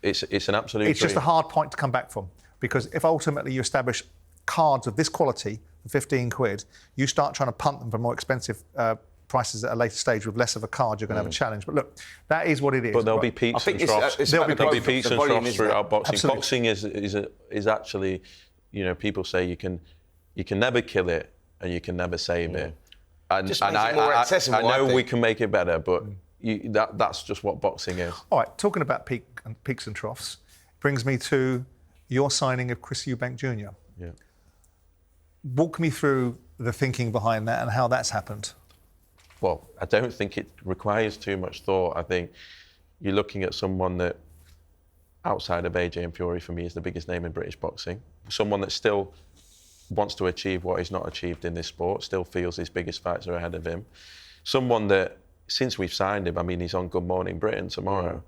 it's an absolute It's just a hard point to come back from. Because if ultimately you establish cards of this quality for 15 quid, you start trying to punt them for more expensive prices at a later stage with less of a card, you're going to have a challenge. But look, that is what it is. But there'll be peaks and troughs. There'll be peaks and troughs throughout boxing. Absolutely. Boxing is actually, you know, people say you can never kill it and you can never save it. And just makes it more accessible, I know we can make it better, but that's just what boxing is. All right, talking about peaks and troughs, brings me to your signing of Chris Eubank Jr. Yeah. Walk me through the thinking behind that and how that's happened. Well, I don't think it requires too much thought. I think you're looking at someone that, outside of AJ and Fury, for me, is the biggest name in British boxing. Someone that still wants to achieve what he's not achieved in this sport, still feels his biggest fights are ahead of him. Someone that, since we've signed him, I mean, he's on Good Morning Britain tomorrow.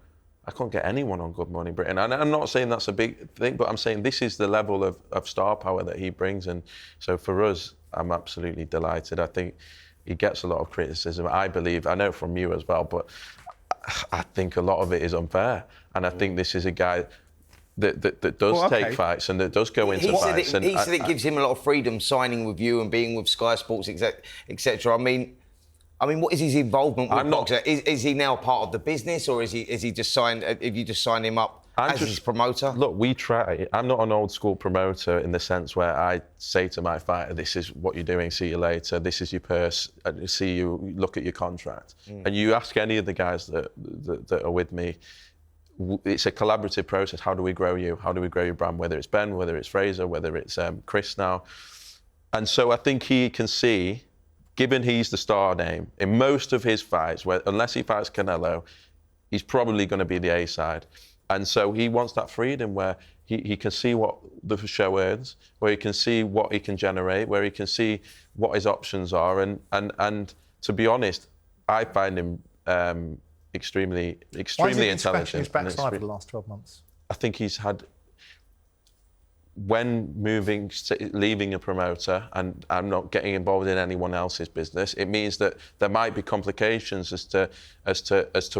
I can't get anyone on Good Morning Britain. And I'm not saying that's a big thing, but I'm saying this is the level of star power that he brings. And so for us, I'm absolutely delighted. I think he gets a lot of criticism, I believe. I know from you as well, but I think a lot of it is unfair. And I think this is a guy that does take fights and that does go into fights. He said it gives him a lot of freedom signing with you and being with Sky Sports, etc. I mean, what is his involvement with boxing? Is he now part of the business, or is he just signed? If you just signed him up as his promoter? Look, we try. I'm not an old school promoter in the sense where I say to my fighter, this is what you're doing, see you later, this is your purse, and see you, look at your contract. And you ask any of the guys that are with me, it's a collaborative process. How do we grow you? How do we grow your brand? Whether it's Ben, whether it's Fraser, whether it's Chris now. And so I think he can see, given he's the star name, in most of his fights, unless he fights Canelo, he's probably going to be the A side. And so he wants that freedom where he can see what the show earns, where he can see what he can generate, where he can see what his options are. And to be honest, I find him extremely intelligent. His backside for the last 12 months? I think he's had, when leaving a promoter, and I'm not getting involved in anyone else's business, it means that there might be complications as to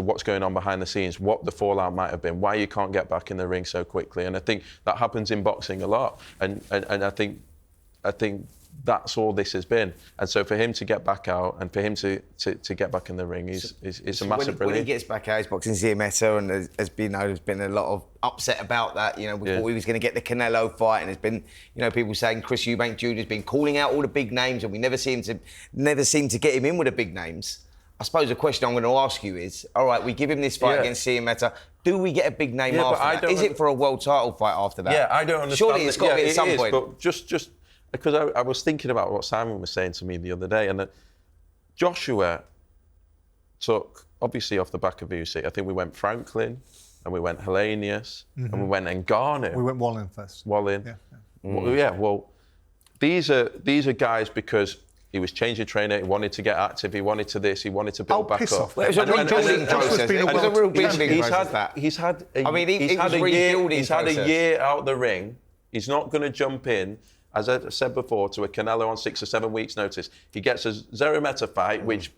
what's going on behind the scenes, what the fallout might have been, why you can't get back in the ring so quickly. And I think that happens in boxing a lot. And I think that's all this has been. And so for him to get back out and for him to get back in the ring is a massive relief. When he gets back out, he's boxing Ziametta, and there's been a lot of upset about that. You know, we thought he was going to get the Canelo fight, and there's been, you know, people saying Chris Eubank Jr. has been calling out all the big names, and we never seem to get him in with the big names. I suppose the question I'm going to ask you is, all right, we give him this fight against Ziametta. Do we get a big name after that? Is it for a world title fight after that? Yeah, I don't understand. Surely it's got to be at some point. But just because I was thinking about what Simon was saying to me the other day, and that Joshua took, obviously off the back of Usyk, I think we went Franklin, and we went Hellenius, and we went Ngannou. We went Wallin first. Wallin. Yeah. Well, these are guys because he was changing trainer, he wanted to get active, he wanted to this, he wanted to build back up. Well, it was a rebuilding process. It was a real building process. He's had a year out the ring. He's not going to jump in, as I said before, to a Canelo on 6 or 7 weeks' notice. He gets a Ziametta fight, which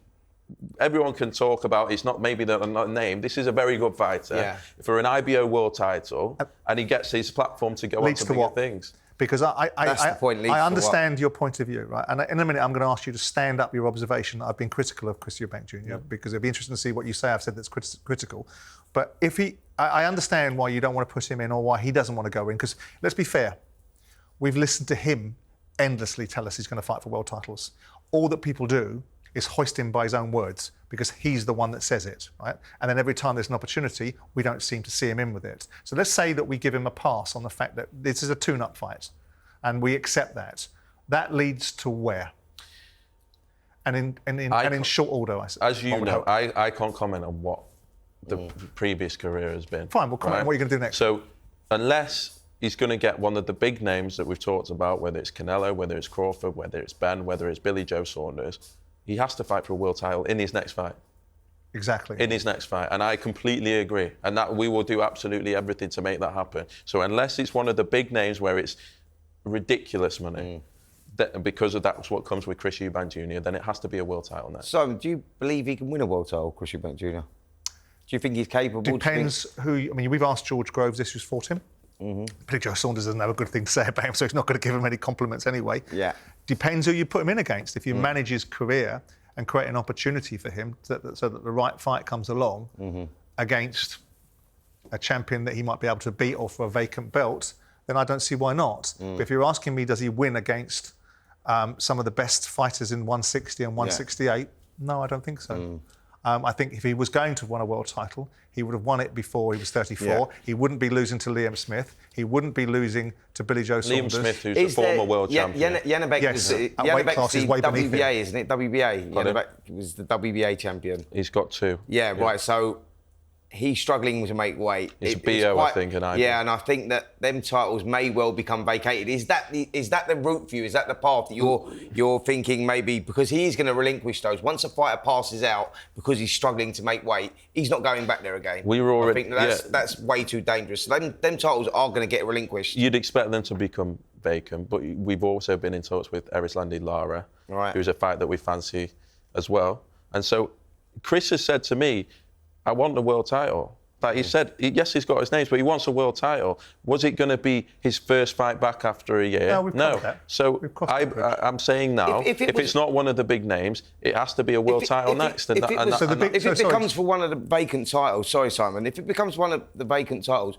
everyone can talk about. It's not maybe the name. This is a very good fighter for an IBO world title, and he gets his platform to go on to bigger things. Because I understand your point of view, right? And in a minute, I'm going to ask you to stand up your observation. I've been critical of Chris Eubank Jr. Because it'd be interesting to see what you say. I've said that's critical. But if I understand why you don't want to put him in or why he doesn't want to go in. Because let's be fair, we've listened to him endlessly tell us he's going to fight for world titles. All that people do is hoist him by his own words because he's the one that says it, right? And then every time there's an opportunity, we don't seem to see him in with it. So let's say that we give him a pass on the fact that this is a tune-up fight and we accept that. That leads to where? And in short order, I suppose. As you know, I can't comment on what the previous career has been. Fine, we'll comment on what you're going to do next. So unless he's going to get one of the big names that we've talked about, whether it's Canelo, whether it's Crawford, whether it's Ben, whether it's Billy Joe Saunders, he has to fight for a world title in his next fight. Exactly. In his next fight. And I completely agree. And that we will do absolutely everything to make that happen. So unless it's one of the big names where it's ridiculous money, because of that's what comes with Chris Eubank Jr., then it has to be a world title next. So, do you believe he can win a world title, Chris Eubank Jr.? Do you think he's capable? Depends who... I mean, we've asked George Groves this, who's fought him. Billy Joe Saunders doesn't have a good thing to say about him, so he's not going to give him any compliments anyway. Yeah. Depends who you put him in against. If you manage his career and create an opportunity for him so that the right fight comes along against a champion that he might be able to beat or for a vacant belt, then I don't see why not. But if you're asking me, does he win against some of the best fighters in 160 and 168? No, I don't think so. I think if he was going to have won a world title, he would have won it before he was 34. Yeah. He wouldn't be losing to Liam Smith. He wouldn't be losing to Billy Joe Saunders. Liam Smith, who's a former world champion. Janabek was the WBA, isn't it? WBA. Janabek was the WBA champion. He's got two. Yeah, right. So he's struggling to make weight. It's BO, I think, and yeah, and I think that them titles may well become vacated. Is that the route for you? Is that the path that you're thinking maybe because he is going to relinquish those once a fighter passes out because he's struggling to make weight, he's not going back there again. We were already. I think that's way too dangerous. So them titles are going to get relinquished. You'd expect them to become vacant, but we've also been in talks with Erislandy Lara, who's a fight that we fancy as well. And so Chris has said to me, I want the world title. Like he said, yes, he's got his names, but he wants a world title. Was it going to be his first fight back after a year? No. So I'm saying now, if it's not one of the big names, it has to be a world title next. If it becomes for one of the vacant titles, sorry, Simon, if it becomes one of the vacant titles,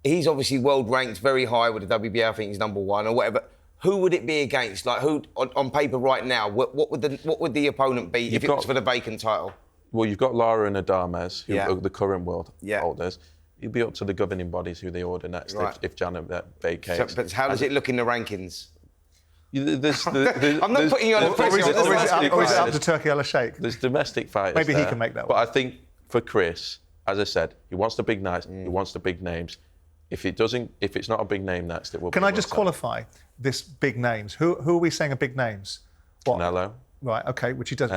he's obviously world ranked very high with the WBA. I think he's #1 or whatever. Who would it be against? Like, who on paper right now? What would the opponent be if it was for the vacant title? Well, you've got Lara and Adames, who are the current world Yeah. holders. You'd be up to the governing bodies who they order next Right. if Janet vacates. So, but how does it look in the rankings? I'm not putting you on the pressure. Or is it up to Turki Alalshikh? There's domestic fighters. Maybe he there. can make that But one. I think for Chris, as I said, he wants the big nights. He wants the big names. If it's not a big name next, it will. Can be I just qualify this big names? Who are we saying are big names? What? Canelo, Right, okay, which he does,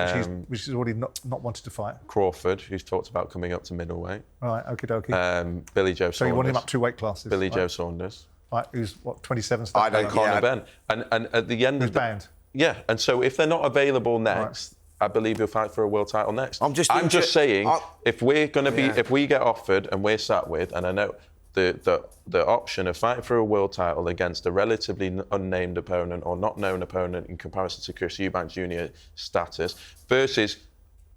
which he's already not wanted to fight. Crawford, who's talked about coming up to middleweight. Right, okie dokie. Billy Joe Saunders. So you want him up 2 weight classes? Billy right? Joe Saunders. Right, who's what, 27 I don't- And Conor Yeah. Benn. And at the end Who's of the, banned? Yeah, and so if they're not available next, I believe he'll fight for a world title next. I'm just saying, I- if we're going to be, if we get offered and we're sat with, and I know the option of fighting for a world title against a relatively unnamed opponent or not known opponent in comparison to Chris Eubank Jr. status versus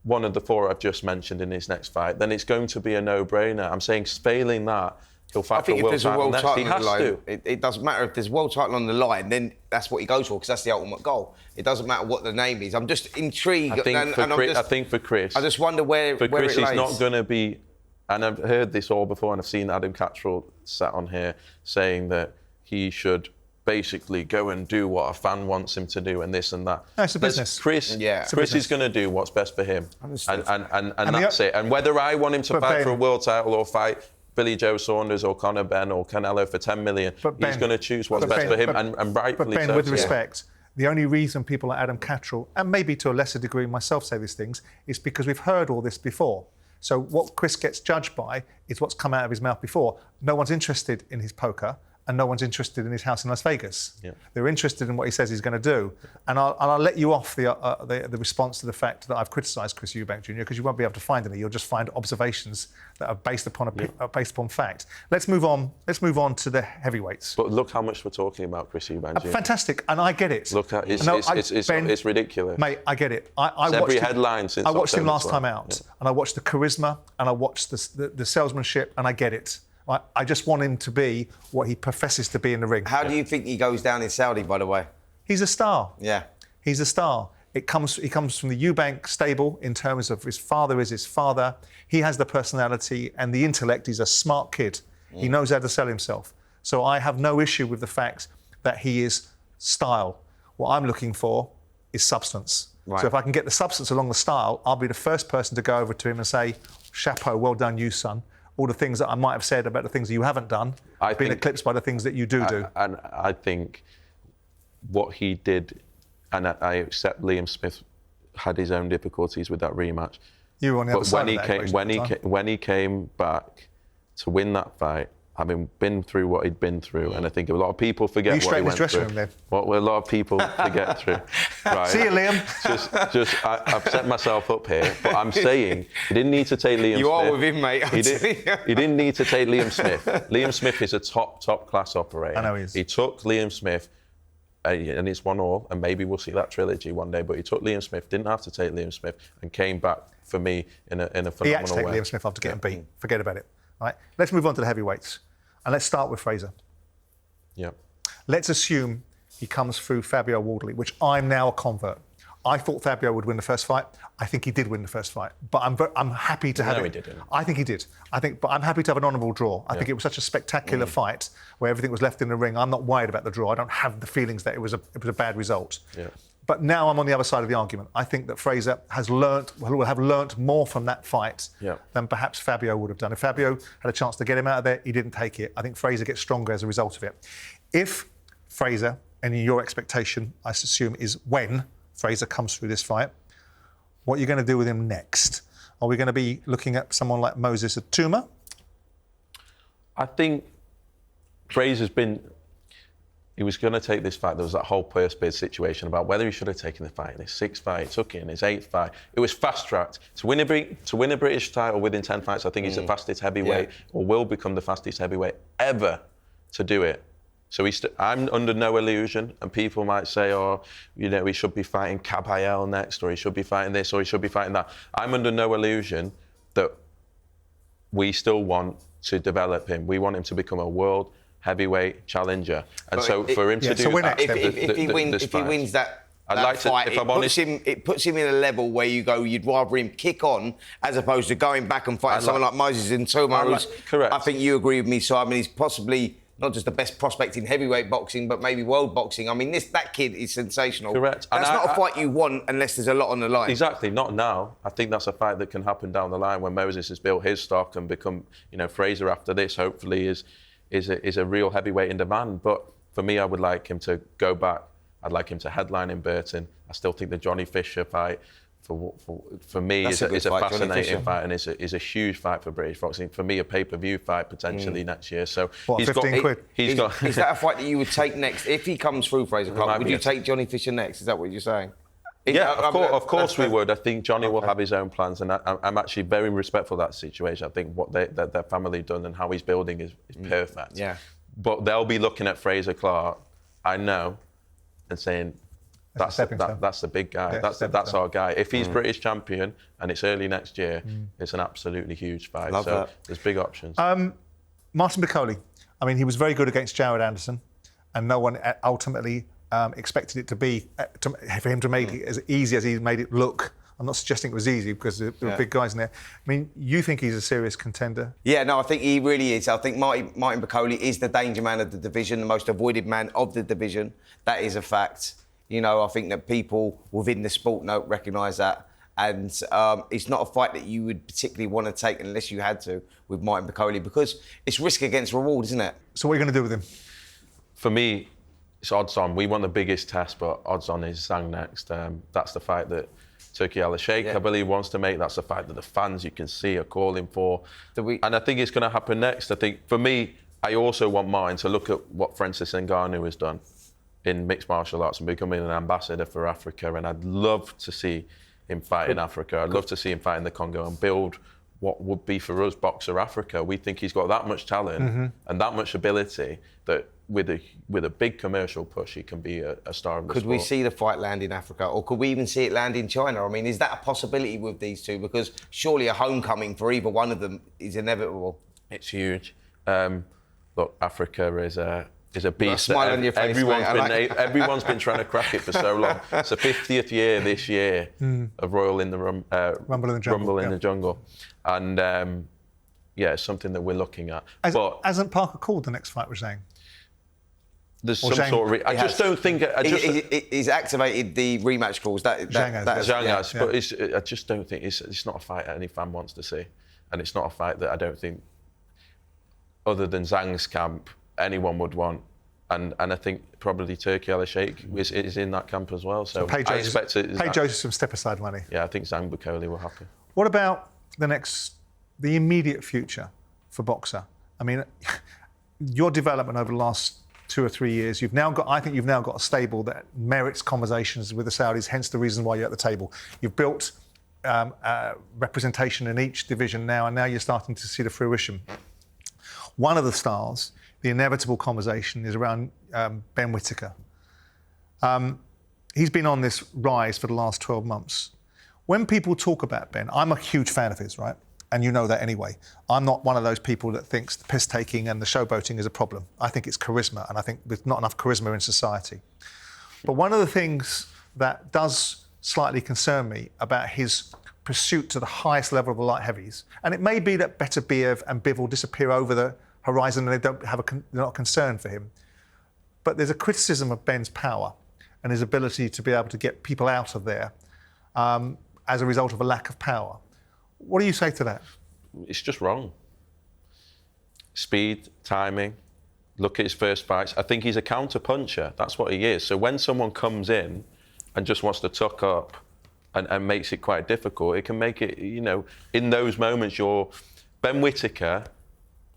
one of the 4 I've just mentioned in his next fight, then it's going to be a no-brainer. I'm saying failing that, he'll I fight for think a if world there's a title world next. title He on has the line, to. it doesn't matter if there's a world title on the line. Then that's what he goes for because that's the ultimate goal. It doesn't matter what the name is. I'm just intrigued. I think for Chris, I just wonder where Chris, it he's lays. not going to be, and I've heard this all before, and I've seen Adam Cattrall sat on here saying that he should basically go and do what a fan wants him to do and this and that. No, it's a business. Chris, Yeah. It's a Chris business. is going to do what's best for him, Understood. and that's it. And whether I want him to But fight Ben- for a world title or fight Billy Joe Saunders or Conor Benn or Canelo for 10 million, But he's Ben- going to choose what's but best Ben- for him, but- and But rightfully Ben, so. with Yeah. respect, the only reason people like Adam Cattrall, and maybe to a lesser degree myself, say these things, is because we've heard all this before. So what Chris gets judged by is what's come out of his mouth before. No one's interested in his poker, and no one's interested in his house in Las Vegas. Yeah. They're interested in what he says he's going to do. And I'll let you off the response to the fact that I've criticised Chris Eubank Jr. because you won't be able to find any. You'll just find observations that are based upon based upon fact. Let's move on. Let's move on to the heavyweights. But look how much we're talking about Chris Eubank Jr. Fantastic, and I get it. Look at Ben, it's ridiculous. Mate, I get it. I It's watched every him- headline since I watched him October last 12th. time out, and I watched the charisma, and I watched the salesmanship, and I get it. I just want him to be what he professes to be in the ring. How do you think he goes down in Saudi, by the way? He's a star. Yeah. He's a star. He comes from the Eubank stable in terms of his father is his father. He has the personality and the intellect. He's a smart kid. He knows how to sell himself. So I have no issue with the fact that he is style. What I'm looking for is substance. Right. So if I can get the substance along the style, I'll be the first person to go over to him and say, chapeau, well done you, son. All the things that I might have said about the things that you haven't done have been eclipsed by the things that you do. And I think what he did, and I accept Liam Smith had his own difficulties with that rematch. You were on the other But side of that equation when he came back to win that fight, having been through what he'd been through, and I think a lot of people forget You what he straighten his went dressing through. room then. What a lot of people forget through. Right. See you, Liam. I've set myself up here, but I'm saying he didn't need to take Liam Smith. You are with him, mate. He didn't need to take Liam Smith. Liam Smith is a top class operator. I know he is. He took Liam Smith, and it's 1-1, and maybe we'll see that trilogy one day. But he took Liam Smith, didn't have to take Liam Smith, and came back for me in a phenomenal way. He had to take Liam Smith after getting beat. Forget about it. Right. Let's move on to the heavyweights, and let's start with Fraser. Yeah. Let's assume he comes through Fabio Wardley, which I'm now a convert. I thought Fabio would win the first fight. I think he did win the first fight, but I'm happy to have it. No, he didn't. I think he did. But I'm happy to have an honourable draw. I think it was such a spectacular fight where everything was left in the ring. I'm not worried about the draw. I don't have the feelings that it was a bad result. Yeah. But now I'm on the other side of the argument. I think that Fraser will have learnt more from that fight than perhaps Fabio would have done. If Fabio had a chance to get him out of there, he didn't take it. I think Fraser gets stronger as a result of it. If Fraser, and your expectation, I assume, is when Fraser comes through this fight, what are you going to do with him next? Are we going to be looking at someone like Moses Atuma? I think Fraser's been... He was going to take this fight. There was that whole purse bid situation about whether he should have taken the fight in his 6th fight. He took it in his 8th fight. It was fast-tracked. To win a British title within 10 fights, I think he's the fastest heavyweight, or will become the fastest heavyweight ever to do it. So I'm under no illusion, and people might say, he should be fighting Caballel next, or he should be fighting this, or he should be fighting that. I'm under no illusion that we still want to develop him. We want him to become a world heavyweight challenger. And But so for him to do so we're that, next If he wins that. I'd that like to- fight, if I'm honest- it puts him in a level where you go, you'd rather him kick on as opposed to going back and fighting someone like Moses and Toma. Correct. I think you agree with me, Simon. He's possibly not just the best prospect in heavyweight boxing, but maybe world boxing. I mean, that kid is sensational. Correct. That's And not a fight you want unless there's a lot on the line. Exactly, not now. I think that's a fight that can happen down the line when Moses has built his stock and become, Fraser after this, hopefully is a real heavyweight in demand. But for me, I would like him to go back. I'd like him to headline in Burton. I still think the Johnny Fisher fight, for me, is a fascinating fight and is a huge fight for British boxing. For me, a pay-per-view fight potentially next year. So What, he's 15 quid? Is that a fight that you would take next? If he comes through Fraser Clark, would you take Johnny Fisher next? Is that what you're saying? Yeah, of course we would. I think Johnny will have his own plans, and I'm actually very respectful of that situation. I think what their family done and how he's building is perfect. Yeah. But they'll be looking at Fraser Clark, I know, and saying, that's the big guy. Yeah, that's our guy. If he's British champion and it's early next year, it's an absolutely huge fight. Love that. There's big options. Martin Bacoli. I mean, he was very good against Jared Anderson, and no one ultimately expected it to be for him to make it as easy as he made it look. I'm not suggesting it was easy because there were big guys in there. I mean, you think he's a serious contender? Yeah, no, I think he really is. I think Martin Bacoli is the danger man of the division, the most avoided man of the division. That is a fact. I think that people within the sport recognise that. And it's not a fight that you would particularly want to take unless you had to with Martin Bacoli because it's risk against reward, isn't it? So what are you going to do with him? For me, it's odds on. We want the biggest test, but odds on is Zhang next. That's the fight that Turki Alalshikh, I believe, wants to make. That's the fight that the fans, you can see, are calling for. And I think it's going to happen next. I think, for me, I also want Martin to look at what Francis Ngannou has done in mixed martial arts and becoming an ambassador for Africa. And I'd love to see him fight in Africa. I'd love to see him fight in the Congo and build what would be for us Boxer Africa. We think he's got that much talent and that much ability that with a big commercial push, he can be a star of the sport. Could we see the fight land in Africa, or could we even see it land in China? I mean, is that a possibility with these two? Because surely a homecoming for either one of them is inevitable. It's huge. Look, Africa is a beast. Smile on your face, Everyone's been trying to crack it for so long. It's the 50th year this year of Rumble in the Jungle. And it's something that we're looking at. Hasn't Parker called the next fight with Zhang? There's some sort of... I just don't think... He's activated the rematch clause. Zhang has, but I just don't think... It's not a fight that any fan wants to see. And it's not a fight that I don't think, other than Zhang's camp, anyone would want. And I think probably Turki Alalshikh is in that camp as well. So pay Joyce some step-aside money. Yeah, I think Zhang Bacoli will happen. What about the immediate future for Boxer? I mean, your development over the last 2 or 3 years, I think you've now got a stable that merits conversations with the Saudis, hence the reason why you're at the table. You've built representation in each division now, and now you're starting to see the fruition. One of the stars, the inevitable conversation, is around Ben Whittaker. He's been on this rise for the last 12 months. When people talk about Ben, I'm a huge fan of his, right? And you know that anyway. I'm not one of those people that thinks the piss-taking and the showboating is a problem. I think it's charisma, and I think there's not enough charisma in society. But one of the things that does slightly concern me about his pursuit to the highest level of the light heavies, and it may be that Beterbiev and Biv will disappear over the horizon and they're not concerned for him. But there's a criticism of Ben's power and his ability to be able to get people out of there as a result of a lack of power. What do you say to that? It's just wrong. Speed, timing, look at his first fights. I think he's a counter-puncher. That's what he is. So when someone comes in and just wants to tuck up and makes it quite difficult, it can make it, in those moments, Ben Whittaker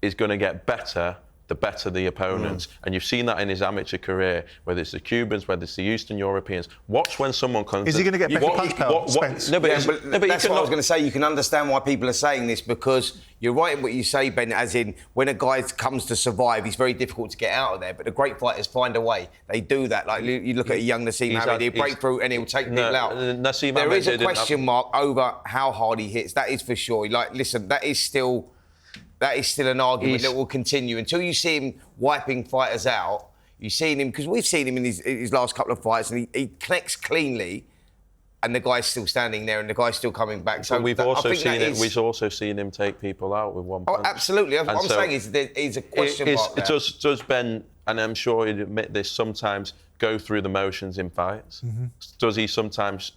is going to get better the better the opponents. And you've seen that in his amateur career, whether it's the Cubans, whether it's the Eastern Europeans. Watch when someone comes... Is he going to get better punch power, Spence? But that's what I was going to say. You can understand why people are saying this, because you're right in what you say, Ben, as in when a guy comes to survive, he's very difficult to get out of there. But the great fighters find a way. They do that. Like you look at a young Nassim Hamid, he'll break through and he'll take people out. There is a question mark over how hard he hits. That is for sure. Listen, that is still... that is still an argument He's- that will continue until you see him wiping fighters out. You've seen him, because we've seen him in his last couple of fights, and he connects cleanly, and the guy's still standing there, and the guy's still coming back. So But we've I also think seen that it. is- We've also seen him take people out with one Oh, punch. absolutely. What And I'm so saying is there is a question mark there. Does Ben, and I'm sure he'd admit this, sometimes go through the motions in fights? Does he sometimes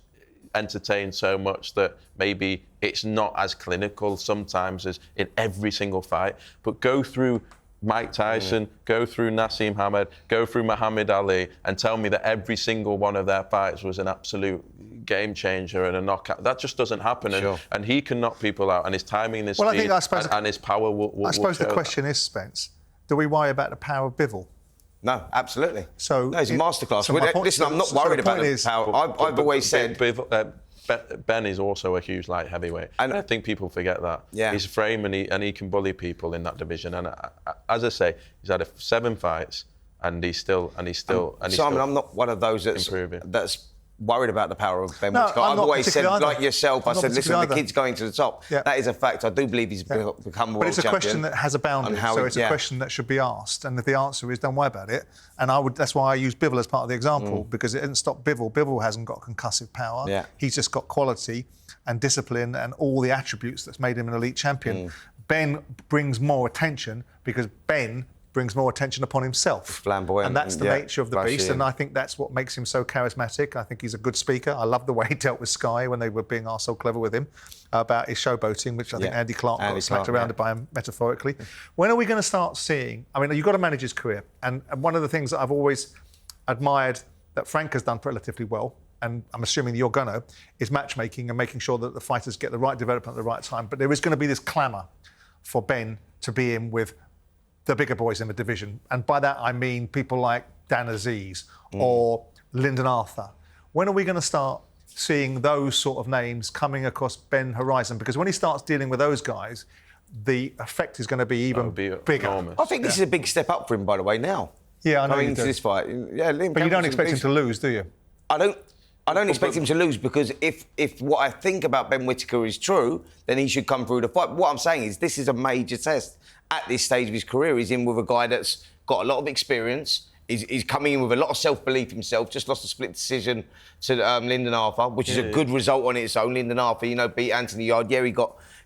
entertain so much that maybe it's not as clinical sometimes as in every single fight, but go through Mike Tyson, go through Nassim Hamed, go through Muhammad Ali, and tell me that every single one of their fights was an absolute game changer and a knockout. That just doesn't happen. Sure. And he can knock people out, and his timing and his Well, I speed think- I suppose- and his power will I suppose show the that. question is, Spence, do we worry about the power of Bivol? No, absolutely. So no, he's a masterclass. so my point- Listen, I'm not so the worried about point the is- power. I've always said... Ben is also a huge light heavyweight. And I think people forget that. Yeah. His frame and he can bully people in that division. And as I say, he's had 7 fights and he's still Simon, I'm not one of those improving. that's worried about the power of Ben No, Whittaker. I'm I've not always said, particularly either. like yourself, I'm I not said, listen, particularly the either. kid's going to the top. Yeah. That is a fact. I do believe he's become a world champion. But it's a question that has a boundary, And how so it- it's a yeah. question that should be asked. And if the answer is, don't worry about it. And that's why I use Bivol as part of the example, because it didn't stop Bivol. Bivol hasn't got concussive power. Yeah. He's just got quality and discipline and all the attributes that's made him an elite champion. Ben brings more attention because Ben brings more attention upon himself. Flamboyant, And that's the yeah, nature of the flashy beast. And and- I think that's what makes him so charismatic. I think he's a good speaker. I love the way he dealt with Sky when they were being arsed so clever with him about his showboating, which I think Yeah. Andy Clark Andy got smacked Clark, around yeah. by him metaphorically. When are we going to start seeing... I mean, you've got to manage his career. And one of the things that I've always admired that Frank has done relatively well, and I'm assuming you're going to, is matchmaking and making sure that the fighters get the right development at the right time. But there is going to be this clamour for Ben to be in with the bigger boys in the division. And by that, I mean people like Dan Aziz or Lyndon Arthur. When are we going to start seeing those sort of names coming across Ben's horizon? Because when he starts dealing with those guys, the effect is going to be even bigger. enormous. I think this is a big step up for him, by the way, now. Yeah, I know Coming you into do. this fight. Yeah, Liam But you don't Campbell's expect him big- to lose, do you? I don't expect him to lose, because if what I think about Ben Whittaker is true, then he should come through the fight. What I'm saying is this is a major test. At this stage of his career, he's in with a guy that's got a lot of experience. He's coming in with a lot of self-belief himself. Just lost a split decision to Lyndon Arthur, which is a good result on its own. Lyndon Arthur, beat Anthony Yard. Yeah, he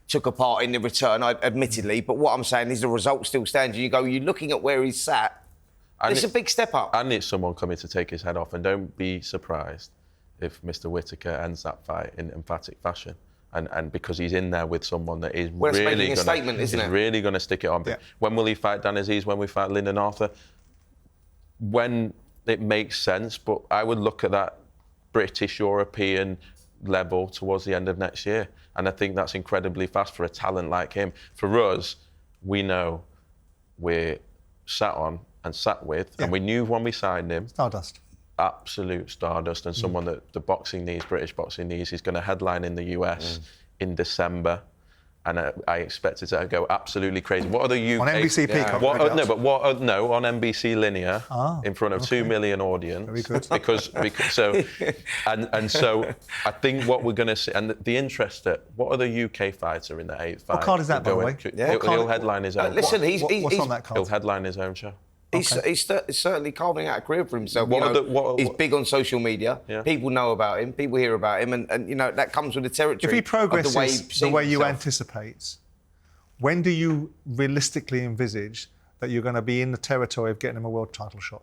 took a part in the return, admittedly. But what I'm saying is the result still stands. You're looking at where he's sat. And It's a big step up. And it's someone coming to take his head off. And don't be surprised if Mr. Whittaker ends that fight in emphatic fashion. And because he's in there with someone that is Well, it's really making a gonna, statement, isn't it? really going to stick it on. Yeah. When will he fight Dan Aziz? When we fight Lyndon Arthur? When it makes sense, but I would look at that British European level towards the end of next year, and I think that's incredibly fast for a talent like him. For us, we know we're sat on and sat with, and we knew when we signed him. Stardust. Absolute stardust, and someone that the boxing needs, British boxing needs. He's going to headline in the US in December, and I expect it to go absolutely crazy. What are the UK On NBC Peacock. What, no doubt. on NBC Linear in front of 2 million audience. Very good. Because so I think what we're going to see, and the interest that what other UK fighter in the 8th fight? What card is that, by the way? He'll headline his own. Listen, What's on that card? He'll headline his own show. He's certainly carving out a career for himself. He's big on social media. Yeah. People know about him. People hear about him, and that comes with the territory. If he of progresses the way, the way you himself. anticipate, when do you realistically envisage that you're going to be in the territory of getting him a world title shot?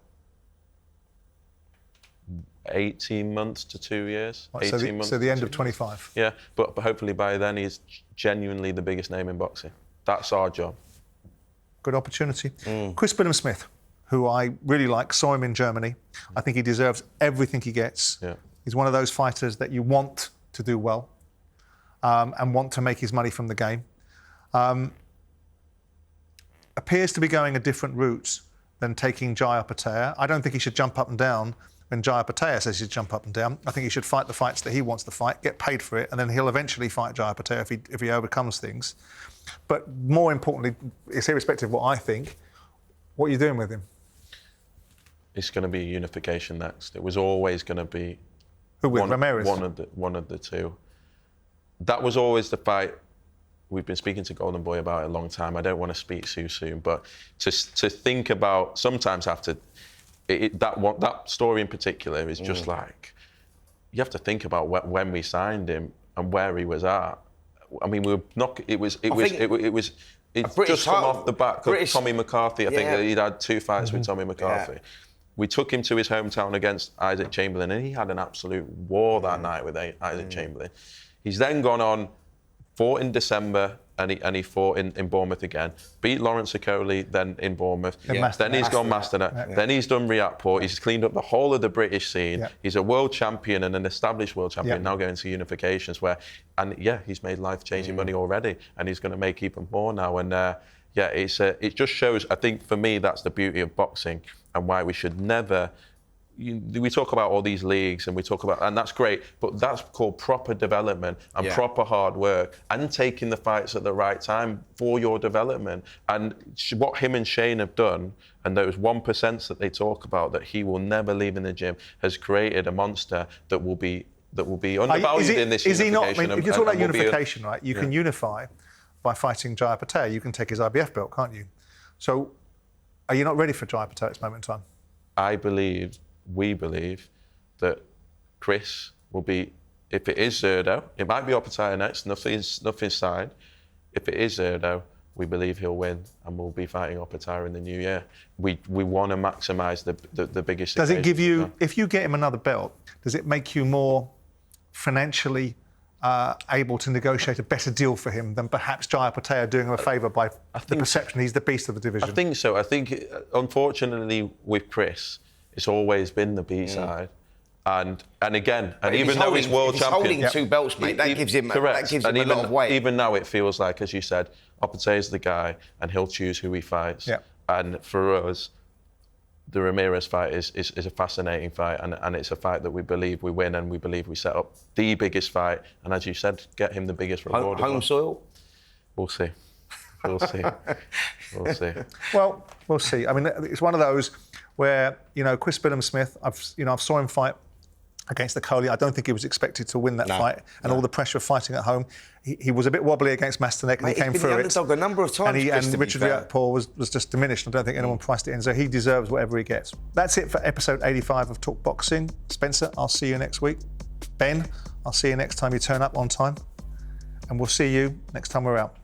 18 months to 2 years. Right, 18 months. so the to end 2 of 25. Yeah, but hopefully by then he's genuinely the biggest name in boxing. That's our job. Good opportunity. Chris Smith, who I really like, saw him in Germany. I think he deserves everything he gets. Yeah. He's one of those fighters that you want to do well and want to make his money from the game. Appears to be going a different route than taking Jaya Patea. I don't think he should jump up and down when Jaya Patea says he should jump up and down. I think he should fight the fights that he wants to fight, get paid for it, and then he'll eventually fight Jaya Patea if he overcomes things. But more importantly, it's irrespective of what I think, what are you doing with him? It's going to be unification next. It was always going to be Who with Ramirez? one of the two. That was always the fight we've been speaking to Golden Boy about it a long time. I don't want to speak too soon, but to think about sometimes after that story in particular is just like, you have to think about when we signed him and where he was at. I mean, we were not. It was just come off the back of Tommy McCarthy. I think he'd had 2 fights with Tommy McCarthy. Yeah. We took him to his hometown against Isaac Chamberlain, and he had an absolute war that night with Isaac Chamberlain. He's then gone on, fought in December, and he fought in Bournemouth again. Beat Lawrence Okoli, then in Bournemouth. Then he's gone Masternet. Then he's done Riyadh. He's cleaned up the whole of the British scene. Yeah. He's a world champion and an established world champion, now going to unifications he's made life-changing money already, and he's going to make even more now. And it just shows, I think for me, that's the beauty of boxing and why we should never... we talk about all these leagues and that's great, but that's called proper development and proper hard work and taking the fights at the right time for your development. And what him and Shane have done, and those 1% that they talk about that he will never leave in the gym, has created a monster that will be undervalued in this unification. Is he not? I mean, if you talk about unification, right? You can unify by fighting Jaya Patel. You can take his IBF belt, can't you? So, are you not ready for Jaya Patel at this moment in time? We believe that Chris will be, if it is Zerdo, it might be Opetaya next, nothing's signed. If it is Zerdo, we believe he'll win and we'll be fighting Opetaya in the new year. We want to maximise the biggest... Does it give you, if you get him another belt, does it make you more financially able to negotiate a better deal for him than perhaps Jaya Patel doing him a favour by the perception he's the beast of the division? I think so. I think, unfortunately, with Chris, it's always been the B side, and again, and even though he's world champion, holding 2 belts, mate, that gives him a lot of weight. Even now, it feels like, as you said, Opetay's the guy, and he'll choose who he fights. Yeah. And for us, the Ramirez fight is a fascinating fight, and it's a fight that we believe we win, and we believe we set up the biggest fight, and as you said, get him the biggest reward. Home soil. We'll see. We'll see. We'll see. Well, we'll see. I mean, it's one of those where, Chris Billam-Smith, I've saw him fight against the Coley. I don't think he was expected to win that fight, and all the pressure of fighting at home. He was a bit wobbly against Masterneck, and he came through it. He's been the underdog a number of times. And Richard Riakporhe was just diminished. I don't think anyone priced it in, so he deserves whatever he gets. That's it for episode 85 of Talk Boxing. Spencer, I'll see you next week. Ben, I'll see you next time you turn up on time, and we'll see you next time we're out.